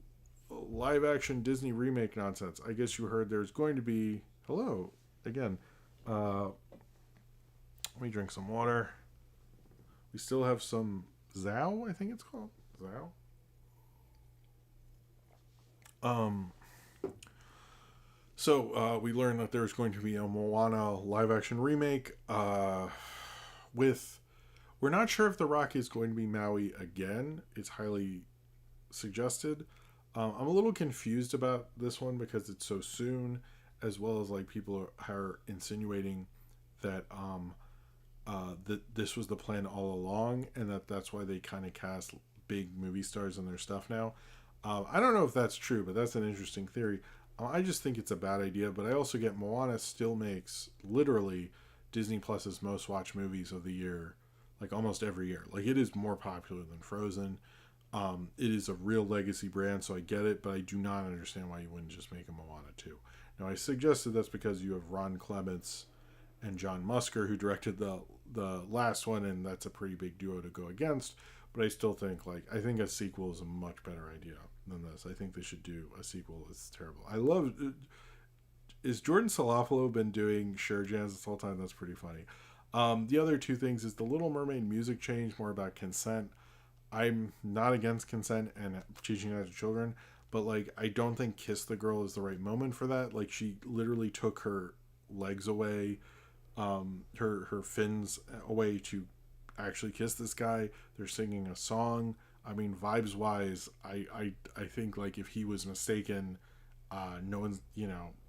live action Disney remake nonsense. I guess you heard there's going to be. Hello again. Let me drink some water. We still have some Zao, I think it's called. Zao. So we learned that there's going to be a Moana live action remake with. We're not sure if The Rock is going to be Maui again. It's highly suggested. I'm a little confused about this one because it's so soon, as well as like people are insinuating that that this was the plan all along, and that's why they kind of cast big movie stars in their stuff now. I don't know if that's true, but that's an interesting theory. I just think it's a bad idea, but I also get Moana still makes literally Disney Plus's most watched movies of the year, like almost every year. Like it is more popular than Frozen. It is a real legacy brand, so I get it, but I do not understand why you wouldn't just make a Moana 2. Now I suggested that's because you have Ron Clements and John Musker who directed the last one, and that's a pretty big duo to go against. But I still think I think a sequel is a much better idea than this. I think they should do a sequel. It's terrible. I love. Is Jordan Salafalo been doing Cher Jazz this whole time? That's pretty funny. The other two things is the Little Mermaid music change, more about consent. I'm not against consent and teaching that to children, but like I don't think Kiss the Girl is the right moment for that. Like she literally took her legs away, her fins away to actually kiss this guy. They're singing a song. I mean, vibes wise, I think like if he was mistaken, no one's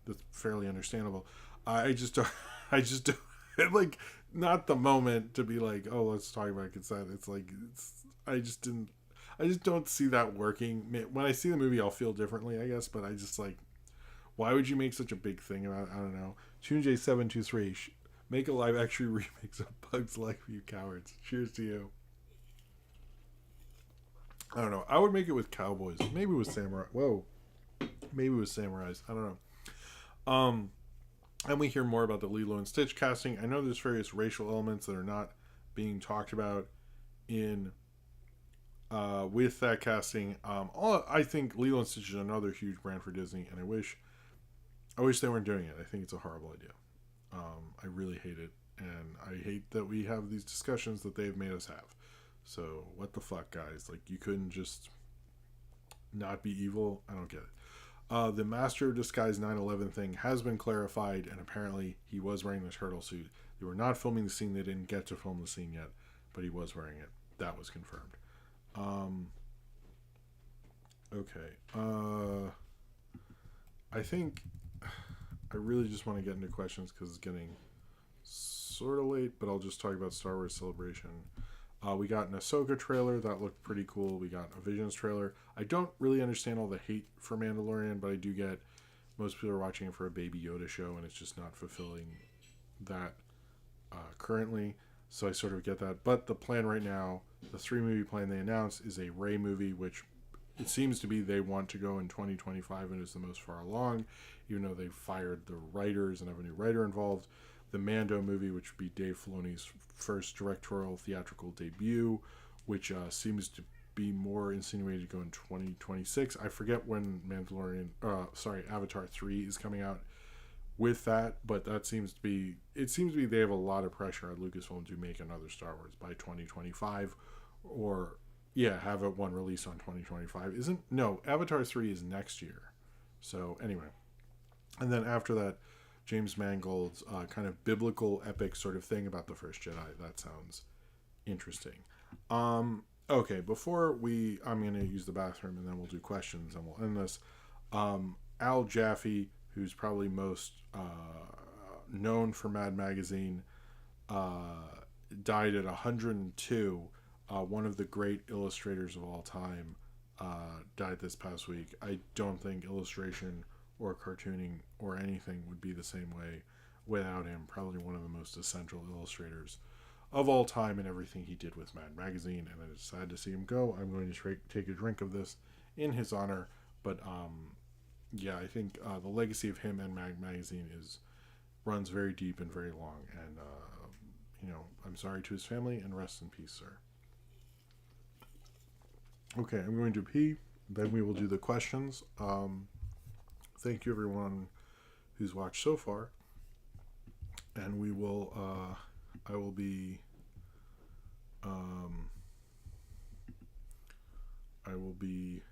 that's fairly understandable. I just don't, I just don't like not the moment to be like, oh, let's talk about consent. It's like I just don't see that working. When I see the movie, I'll feel differently, I guess. But I just like, why would you make such a big thing about it? I don't know. TuneJ723, make a live action remix of Bugs Life, you cowards. Cheers to you. I don't know. I would make it with cowboys. Maybe with samurai. Whoa. Maybe with samurais. I don't know. And we hear more about the Lilo and Stitch casting. I know there's various racial elements that are not being talked about in with that casting. I think Lilo and Stitch is another huge brand for Disney, and I wish they weren't doing it. I think it's a horrible idea. I really hate it, and I hate that we have these discussions that they've made us have. So what the fuck, guys? Like, you couldn't just not be evil? I don't get it. The Master of Disguise 9/11 thing has been clarified, and apparently he was wearing the turtle suit. They were not filming the scene. They didn't get to film the scene yet, but he was wearing it. That was confirmed. Okay. I think I really just want to get into questions because it's getting sort of late, but I'll just talk about Star Wars Celebration. We got an Ahsoka trailer that looked pretty cool. We got a Visions trailer. I don't really understand all the hate for Mandalorian, but I do get most people are watching it for a Baby Yoda show, and it's just not fulfilling that currently. So I sort of get that. But the plan right now, the 3-movie plan they announced, is a Rey movie, which it seems to be they want to go in 2025 and is the most far along, even though they've fired the writers and have a new writer involved. The Mando movie, which would be Dave Filoni's first directorial theatrical debut, which seems to be more insinuated to go in 2026. I forget when Avatar 3 is coming out with that, but it seems to be they have a lot of pressure on Lucasfilm to make another Star Wars by 2025, or have it one released on 2025. Avatar 3 is next year. So anyway, and then after that, James Mangold's kind of biblical epic sort of thing about the first Jedi. That sounds interesting. Okay, I'm gonna use the bathroom and then we'll do questions and we'll end this. Al Jaffe, who's probably most known for Mad Magazine, uh, died at 102. One of the great illustrators of all time died this past week. I don't think illustration or cartooning or anything would be the same way without him. Probably one of the most essential illustrators of all time and everything he did with Mad Magazine. And it's sad to see him go. I'm going to take a drink of this in his honor. But yeah, I think the legacy of him and Mad Magazine is runs very deep and very long. And I'm sorry to his family and rest in peace, sir. Okay, I'm going to pee. Then we will do the questions. Thank you, everyone who's watched so far. And we will. I will be. Um, I will be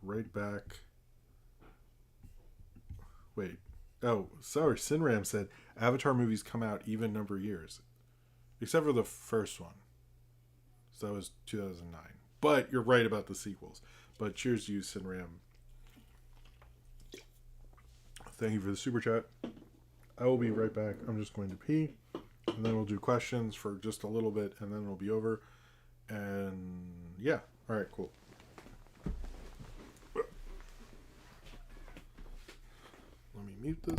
right back. Wait. Oh, sorry. Sinram said Avatar movies come out even number years, except for the first one. So that was 2009. But you're right about the sequels. But cheers to you, Sinram. Thank you for the super chat. I will be right back. I'm just going to pee. And then we'll do questions for just a little bit. And then it'll be over. And yeah. All right, cool. Let me mute this.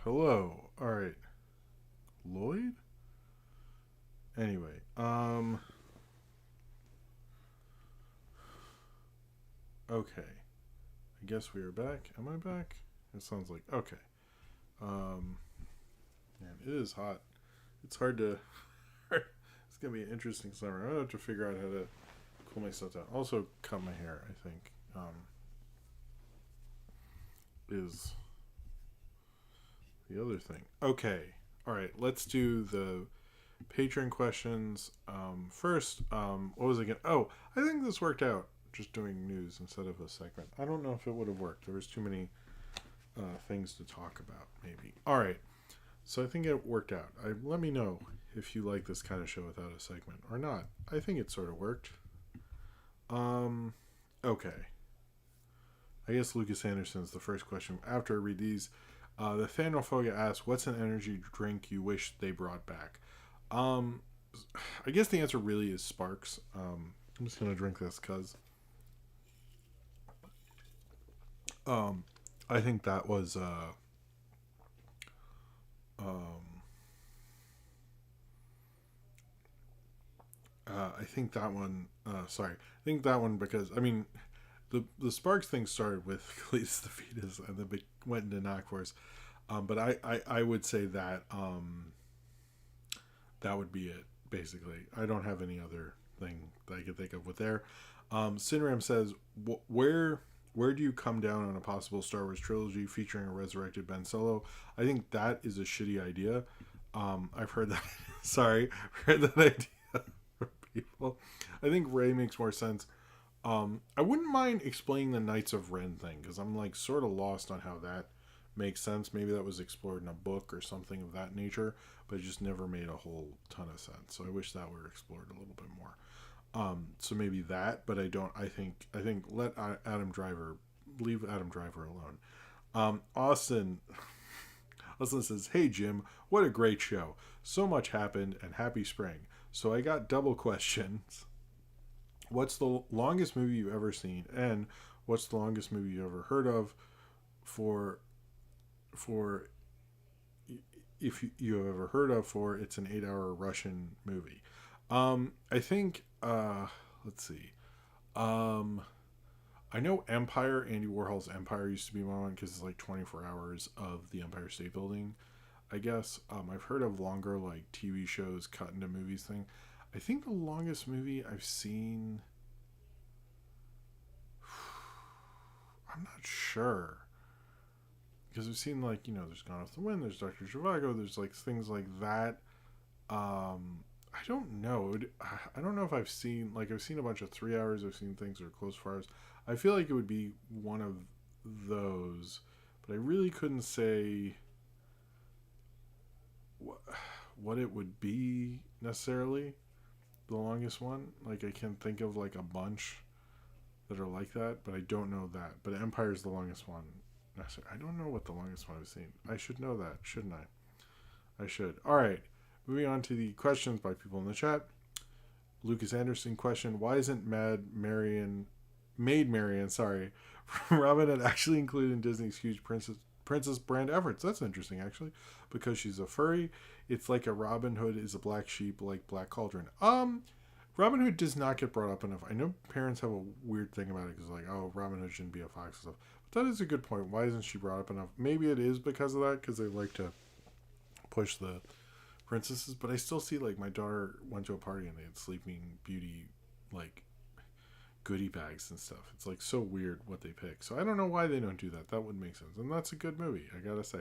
Hello. All right. Lloyd? Anyway, okay. I guess we are back. Am I back? It sounds like okay. Um, man, it is hot. It's hard to. It's gonna be an interesting summer. I have to figure out how to cool myself down. Also, cut my hair. I think is the other thing. Okay. All right. Let's do the Patreon questions. First, what was it again? Oh, I think this worked out. Just doing news instead of a segment. I don't know if it would have worked. There was too many things to talk about. Maybe. All right. So I think it worked out. Let me know if you like this kind of show without a segment or not. I think it sort of worked. Okay. I guess Lucas Anderson's the first question. After I read these, the Thanophogia asks, "What's an energy drink you wish they brought back?" I guess the answer really is Sparks. I'm just gonna drink this because I think that was um, I think that one. Sorry, I think that one because I mean, the Sparks thing started with Cletus the fetus and then went into Knockforce. But I would say that that would be it basically. I don't have any other thing that I could think of with there. Sinram says, where do you come down on a possible Star Wars trilogy featuring a resurrected Ben Solo? I think that is a shitty idea. I've heard that. Sorry, I've heard that idea from people. I think Ray makes more sense. I wouldn't mind explaining the Knights of Ren thing because I'm like sort of lost on how that makes sense. Maybe that was explored in a book or something of that nature, but it just never made a whole ton of sense. So I wish that were explored a little bit more. So maybe that, but I don't. I think let Adam Driver leave Adam Driver alone. Austin. Austin says, "Hey Jim, what a great show! So much happened, and happy spring. So I got double questions. What's the longest movie you've ever seen, and what's the longest movie you ever heard of? For for if you have ever heard of, for it's an 8 hour Russian movie. I think let's see. Um, I know Empire, Andy Warhol's Empire used to be one because it's like 24 hours of the Empire State Building. I guess I've heard of longer like TV shows cut into movies thing. I think the longest movie I've seen, I'm not sure because I've seen like there's Gone with the Wind, there's Doctor Zhivago, there's like things like that. I don't know. I don't know if I've seen a bunch of 3 hours. I've seen things that are close for hours. I feel like it would be one of those, but I really couldn't say what it would be necessarily. The longest one, like I can think of like a bunch that are like that, but I don't know that. But Empire is the longest one. I don't know what the longest one I've seen. I should know that, shouldn't I? I should. All right. Moving on to the questions by people in the chat. Lucas Anderson question: why isn't Maid Marian, sorry, from Robin Hood actually included in Disney's huge princess brand efforts? That's interesting, actually, because she's a furry. It's like a Robin Hood is a black sheep, like Black Cauldron. Robin Hood does not get brought up enough. I know parents have a weird thing about it because like, oh, Robin Hood shouldn't be a fox and stuff. But that is a good point. Why isn't she brought up enough? Maybe it is because of that, because they like to push the princesses. But I still see like my daughter went to a party and they had Sleeping Beauty like goodie bags and stuff. It's like so weird what they pick. So I don't know why they don't do that. That would make sense. And that's a good movie, I gotta say.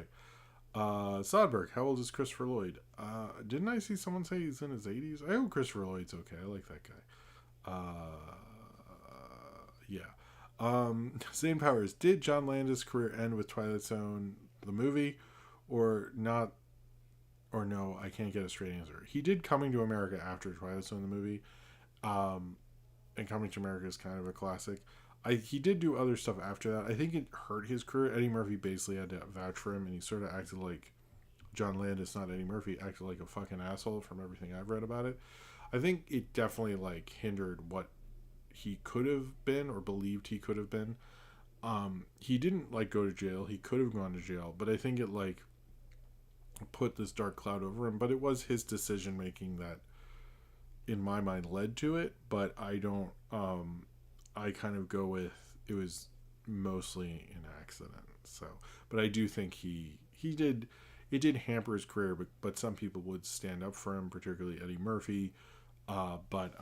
Sodberg, how old is Christopher Lloyd? Didn't I see someone say he's in his 80s? I hope Christopher Lloyd's okay. I like that guy. Yeah. Zane Powers, did John Landis' career end with Twilight Zone, the movie, or not? Or no, I can't get a straight answer. He did Coming to America after Twilight Zone, the movie. And Coming to America is kind of a classic. He did do other stuff after that. I think it hurt his career. Eddie Murphy basically had to vouch for him, and he sort of acted like John Landis, not Eddie Murphy, acted like a fucking asshole from everything I've read about it. I think it definitely like hindered what he could have been or believed he could have been. He didn't like go to jail. He could have gone to jail, but I think it like put this dark cloud over him. But it was his decision making that, in my mind, led to it. But I don't. I kind of go with it was mostly an accident. So, but I do think he did. It did hamper his career, but some people would stand up for him, particularly Eddie Murphy. But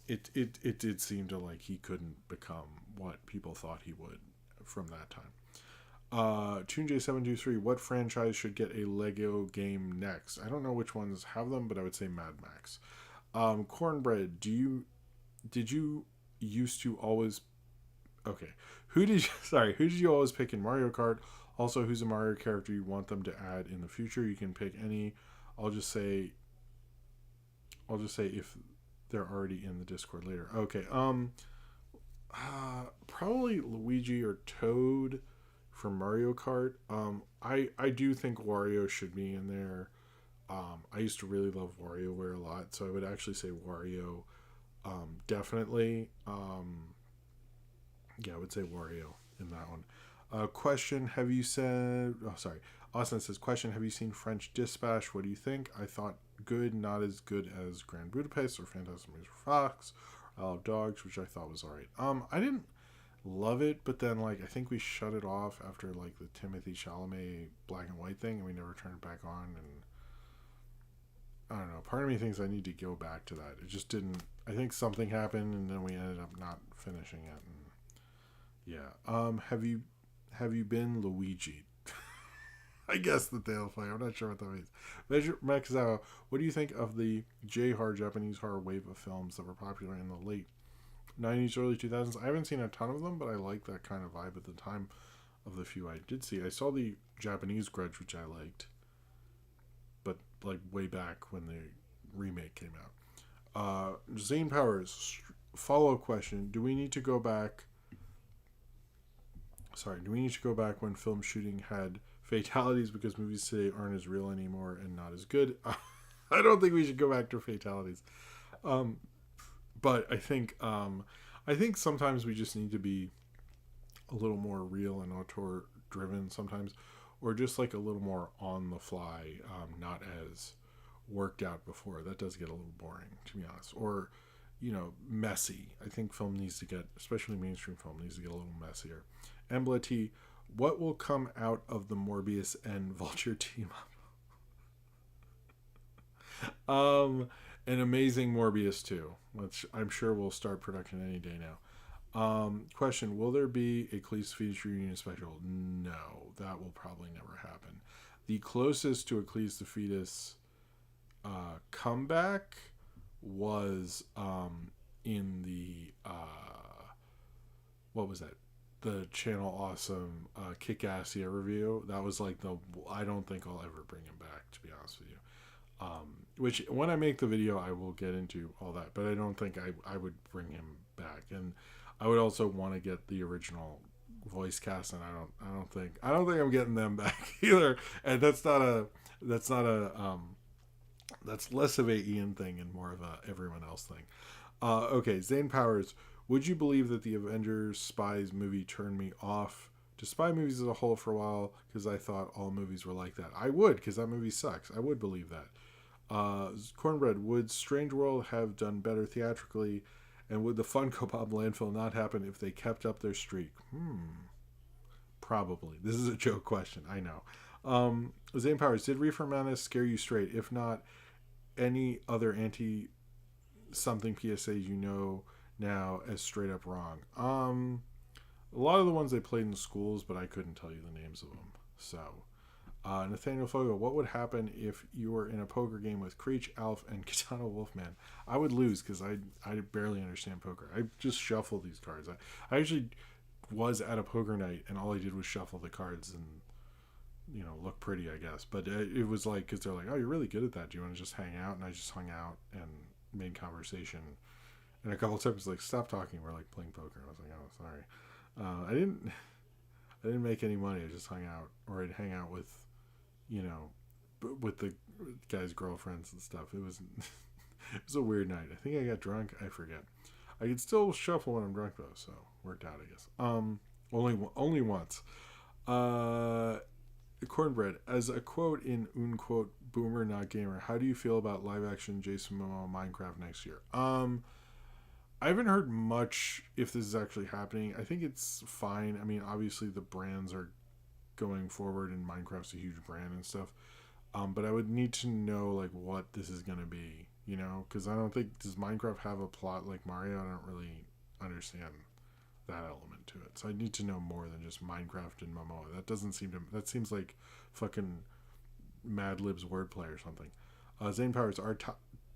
it did seem to like he couldn't become what people thought he would from that time. TuneJ723, what franchise should get a Lego game next? I don't know which ones have them, but I would say Mad Max. Cornbread, did you used to always okay? Who did you always pick in Mario Kart? Also, who's a Mario character you want them to add in the future? You can pick any. I'll just say if they're already in the Discord later. Okay. Probably Luigi or Toad from Mario Kart. I do think Wario should be in there. I used to really love WarioWare a lot, so I would actually say Wario. Definitely. Yeah, I would say Wario in that one. Question: have you said? Oh, sorry. Austin says, question: have you seen French Dispatch? What do you think? I thought good, not as good as Grand Budapest or Fantastic Mr. Fox or Isle of Dogs, which I thought was alright. I didn't love it, but then like I think we shut it off after like the Timothy Chalamet black and white thing, and we never turned it back on. And I don't know. Part of me thinks I need to go back to that. It just didn't. I think something happened, and then we ended up not finishing it. And yeah. Have you been Luigi? I guess the tail flame. I'm not sure what that means. Measure Maxao, what do you think of the J-horror Japanese horror wave of films that were popular in the late 90s, early 2000s? I haven't seen a ton of them, but I like that kind of vibe at the time of the few I did see. I saw the Japanese Grudge, which I liked, but like way back when the remake came out. Zane Powers, follow up question: Do we need to go back? Sorry, do we need to go back when film shooting had fatalities because movies today aren't as real anymore and not as good? I don't think we should go back to fatalities, um, but I think sometimes we just need to be a little more real and auteur driven sometimes, or just like a little more on the fly, not as worked out before. That does get a little boring, to be honest. Or, messy. I think film needs to get, especially mainstream film, needs to get a little messier. Embla T, what will come out of the Morbius and Vulture team up? An amazing Morbius 2, which I'm sure will start production any day now. Question: Will there be a Cleese Fetus reunion special? No, that will probably never happen. The closest to a Cleese the Fetus comeback was in the what was that? The Channel Awesome Kick Ass Year review. That was like the. I don't think I'll ever bring him back, to be honest with you. Which when I make the video, I will get into all that, but I don't think I would bring him back, and I would also want to get the original voice cast, and I don't think I'm getting them back either. And that's less of a Ian thing and more of a everyone else thing. Okay, Zane Powers, would you believe that the Avengers Spies movie turned me off to spy movies as a whole for a while because I thought all movies were like that? I would, because that movie sucks. I would believe that. Cornbread, would Strange World have done better theatrically, and would the Funko Pop landfill not happen if they kept up their streak? Probably. This is a joke question, I know. Zane Powers, did Reefer Madness scare you straight? If not, any other anti something PSAs now as straight up wrong? A lot of the ones they played in schools, but I couldn't tell you the names of them. So, Nathaniel Fogo, what would happen if you were in a poker game with Creech, Alf, and Katana Wolfman? I would lose because I barely understand poker. I just shuffle these cards. I actually was at a poker night, and all I did was shuffle the cards and look pretty, I guess. But it was like, because they're like, oh, you're really good at that. Do you want to just hang out? And I just hung out and made conversation. And a couple of times, like, stop talking. We're like playing poker. I was like, oh, sorry. I didn't make any money. I just hung out, or I'd hang out with, with the guys' girlfriends and stuff. It was it was a weird night. I think I got drunk. I forget. I could still shuffle when I'm drunk though, so worked out, I guess. Only once. Cornbread, as a quote in unquote boomer not gamer, how do you feel about live action Jason Momoa Minecraft next year? I haven't heard much if this is actually happening. I think it's fine. I mean, obviously the brands are going forward and Minecraft's a huge brand and stuff. But I would need to know like what this is going to be, because I don't think, does Minecraft have a plot like Mario? I don't really understand that element to it. So I need to know more than just Minecraft and Momoa. That seems like fucking Mad Libs wordplay or something. Zane Powers, are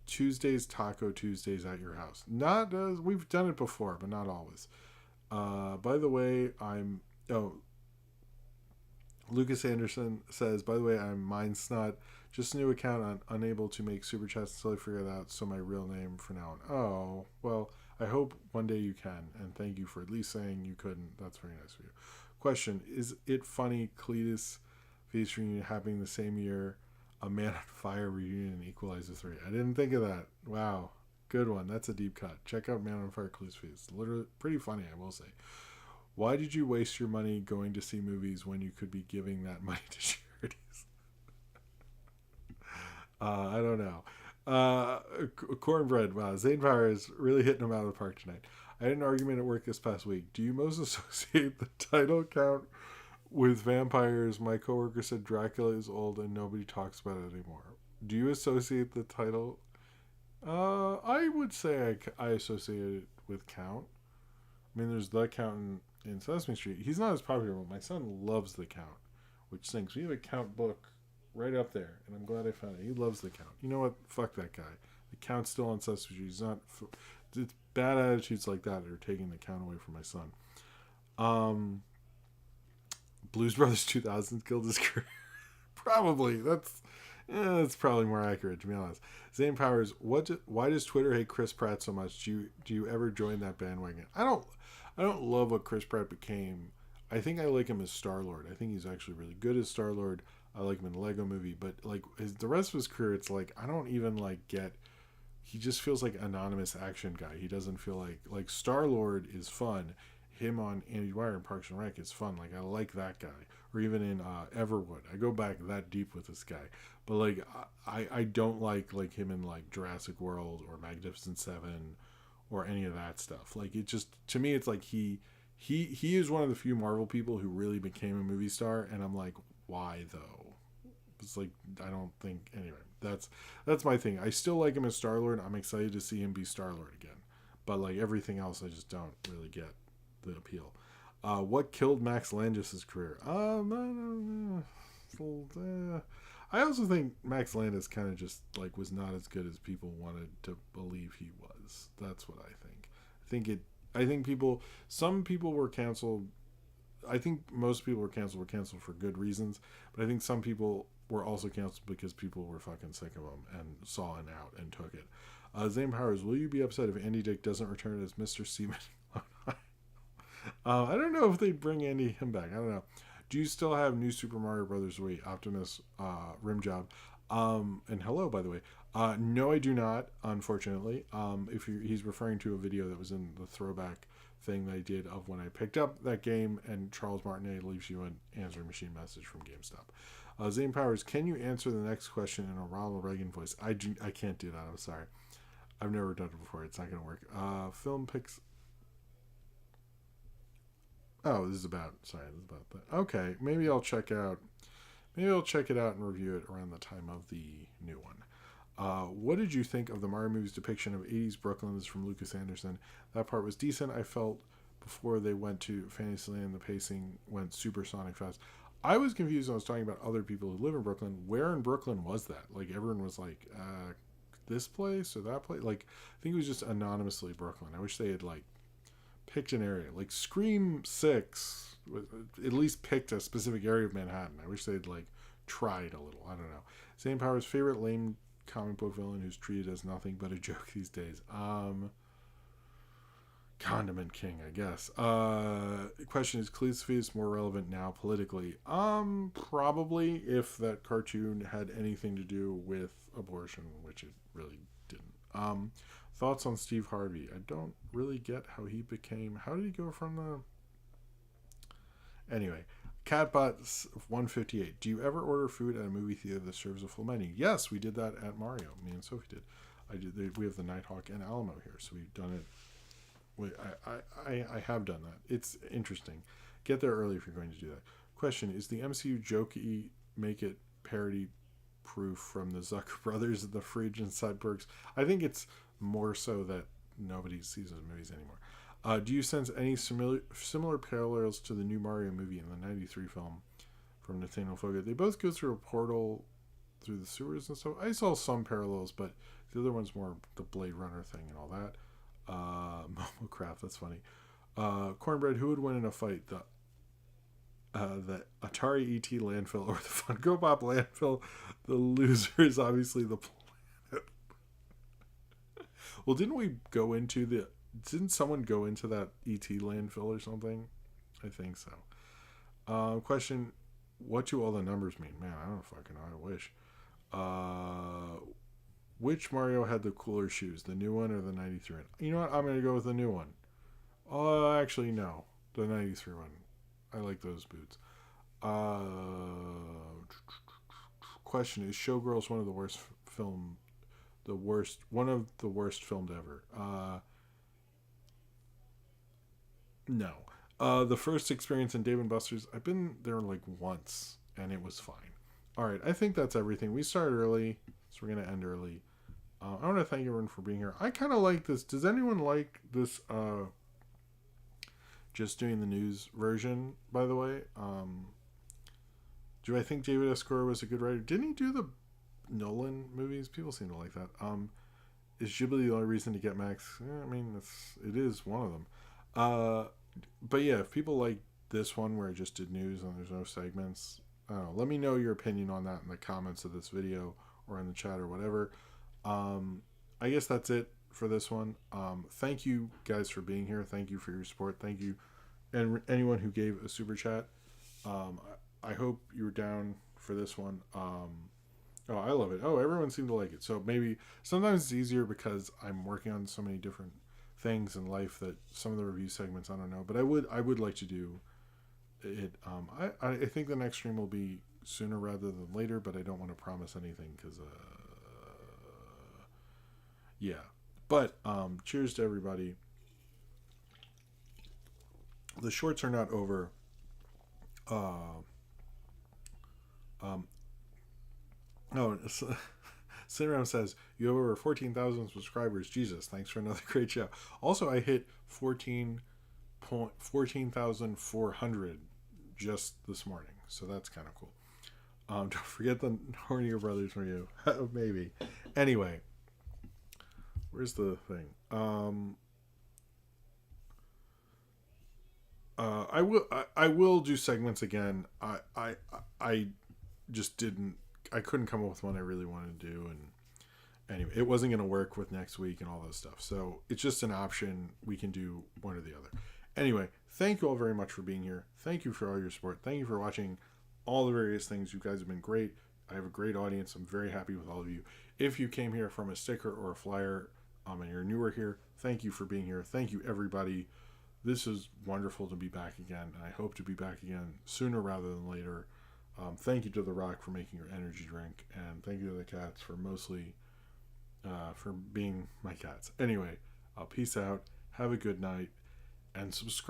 Tuesdays Taco Tuesdays at your house? Not, we've done it before, but not always. By the way, Lucas Anderson says, by the way, I'm Mindsnot. Just a new account. I'm unable to make super chats until I figure that out. So my real name for now on. Oh, well, I hope one day you can. And thank you for at least saying you couldn't. That's very nice of you. Question: is it funny Cletus Feast reunion happening the same year a Man on Fire reunion and Equalizer 3? I didn't think of that. Wow. Good one. That's a deep cut. Check out Man on Fire Cletus Feast. Literally pretty funny, I will say. Why did you waste your money going to see movies when you could be giving that money to charities? I don't know. Cornbread. Wow, Zane Power is really hitting him out of the park tonight. I had an argument at work this past week. Do you most associate the title count with vampires? My coworker said Dracula is old and nobody talks about it anymore. Do you associate the title? I would say I associate it with Count. I mean, there's the Count in Sesame Street. He's not as popular, but my son loves the Count. which stinks. We have a Count book right up there, and I'm glad I found it. He loves the Count. You know what? Fuck that guy. The Count's still on Sesame Street. He's not. It's bad attitudes like that are taking the Count away from my son. Blues Brothers 2000 killed his career. Probably. That's probably more accurate, to be honest. Zane Powers, why does Twitter hate Chris Pratt so much? Do you ever join that bandwagon? I don't love what Chris Pratt became. I think I like him as Star-Lord. I think he's actually really good as Star-Lord. I like him in the Lego movie, but like the rest of his career, it's like I don't even like get. He just feels like anonymous action guy. He doesn't feel like Star-Lord is fun. Him on Andy Dwyer in Parks and Rec is fun. Like I like that guy. Or even in Everwood. I go back that deep with this guy. But like I don't like him in like Jurassic World or Magnificent Seven or any of that stuff. Like it just to me it's like he is one of the few Marvel people who really became a movie star, and I'm like, why though? It's like I don't think anyway. That's my thing. I still like him as Star-Lord. I'm excited to see him be Star-Lord again. But like everything else I just don't really get the appeal. What killed Max Landis' career? I also think Max Landis kind of just like was not as good as people wanted to believe he was. That's what I think. I think some people were canceled. I think most people were canceled for good reasons, but I think some people were also canceled because people were fucking sick of him and saw an out and took it. Zane Powers, will you be upset if Andy Dick doesn't return as Mr. Seaman? I don't know if they'd bring him back. I don't know. Do you still have New Super Mario Brothers Wii Optimus rim job? And hello, by the way. No, I do not. Unfortunately, he's referring to a video that was in the throwback thing that I did of when I picked up that game, and Charles Martinet leaves you an answering machine message from GameStop. Zane Powers, can you answer the next question in a Ronald Reagan voice? I can't do that. I'm sorry. I've never done it before. It's not going to work. Film picks. Oh, this is about that. Okay, maybe I'll check it out and review it around the time of the new one. What did you think of the Mario movie's depiction of 80s Brooklyn from Lucas Anderson? That part was decent. I felt before they went to Fantasyland, the pacing went supersonic fast. I was confused when I was talking about other people who live in Brooklyn. Where in Brooklyn was that? Like, everyone was like, this place or that place? Like, I think it was just anonymously Brooklyn. I wish they had, like, picked an area. Like, Scream 6 at least picked a specific area of Manhattan. I wish they'd, like, tried a little. I don't know. Zane Powers' favorite lame comic book villain who's treated as nothing but a joke these days. Condiment King, I guess. Question is Cletus more relevant now politically? Probably, if that cartoon had anything to do with abortion, which it really didn't. Thoughts on Steve Harvey? I don't really get how he became. How did he go from the? Anyway, Catbot 158. Do you ever order food at a movie theater that serves a full menu? Yes, we did that at Mario. Me and Sophie did. We have the Nighthawk and Alamo here, so we've done it. I have done that. It's interesting. Get there early if you're going to do that. Question: is the MCU jokey make it parody proof from the Zucker brothers and the Fridge and Side Perks? I think it's more so that nobody sees those movies anymore. Do you sense any similar parallels to the new Mario movie in the 93 film from Nathaniel Fogel? They both go through a portal through the sewers and stuff. I saw some parallels, but the other one's more the Blade Runner thing and all that. Momo Craft, that's funny. Cornbread, who would win in a fight? The Atari ET landfill or the Funko Pop landfill? The loser is obviously the planet. Well, didn't someone go into that ET landfill or something? I think so. Question, what do all the numbers mean? Man, I don't fucking know. I wish. Which Mario had the cooler shoes? The new one or the 93 one? You know what? I'm going to go with the new one. Actually, no. The 93 one. I like those boots. Question, is Showgirls one of the worst one of the worst filmed ever? No. The first experience in Dave & Buster's, I've been there like once, and it was fine. Alright, I think that's everything. We started early, so we're going to end early. I want to thank everyone for being here. I kind of like this. Does anyone like this just doing the news version, by the way? Do I think David S. Goyer was a good writer? Didn't he do the Nolan movies? People seem to like that. Is Ghibli the only reason to get Max? I mean, it is one of them. Uh, but yeah, if people like this one where I just did news and there's no segments, I don't know. Let me know your opinion on that in the comments of this video or in the chat or whatever. I guess that's it for this one. Thank you guys for being here. Thank you for your support. Thank you, and anyone who gave a super chat. I hope you were down for this one. Oh, I love it. Oh, everyone seemed to like it. So maybe sometimes it's easier because I'm working on so many different things in life that some of the review segments I don't know. But I would like to do it. I think the next stream will be sooner rather than later, but I don't want to promise anything because yeah. But cheers to everybody. The shorts are not over. Uh, um, oh, Cinderam says you have over 14,000 subscribers. Jesus, thanks for another great show. Also, I hit 14,400 just this morning, so that's kind of cool. Don't forget the Hornier Brothers review. Maybe. Anyway, where's the thing? I will do segments again. I just didn't. I couldn't come up with one I really wanted to do, and anyway, it wasn't going to work with next week and all that stuff. So it's just an option. We can do one or the other. Anyway, thank you all very much for being here. Thank you for all your support. Thank you for watching all the various things. You guys have been great. I have a great audience. I'm very happy with all of you. If you came here from a sticker or a flyer, and you're newer here, thank you for being here. Thank you, everybody. This is wonderful to be back again. I hope to be back again sooner rather than later. Thank you to The Rock for making your energy drink, and thank you to the cats for mostly for being my cats. Anyway, peace out. Have a good night, and subscribe.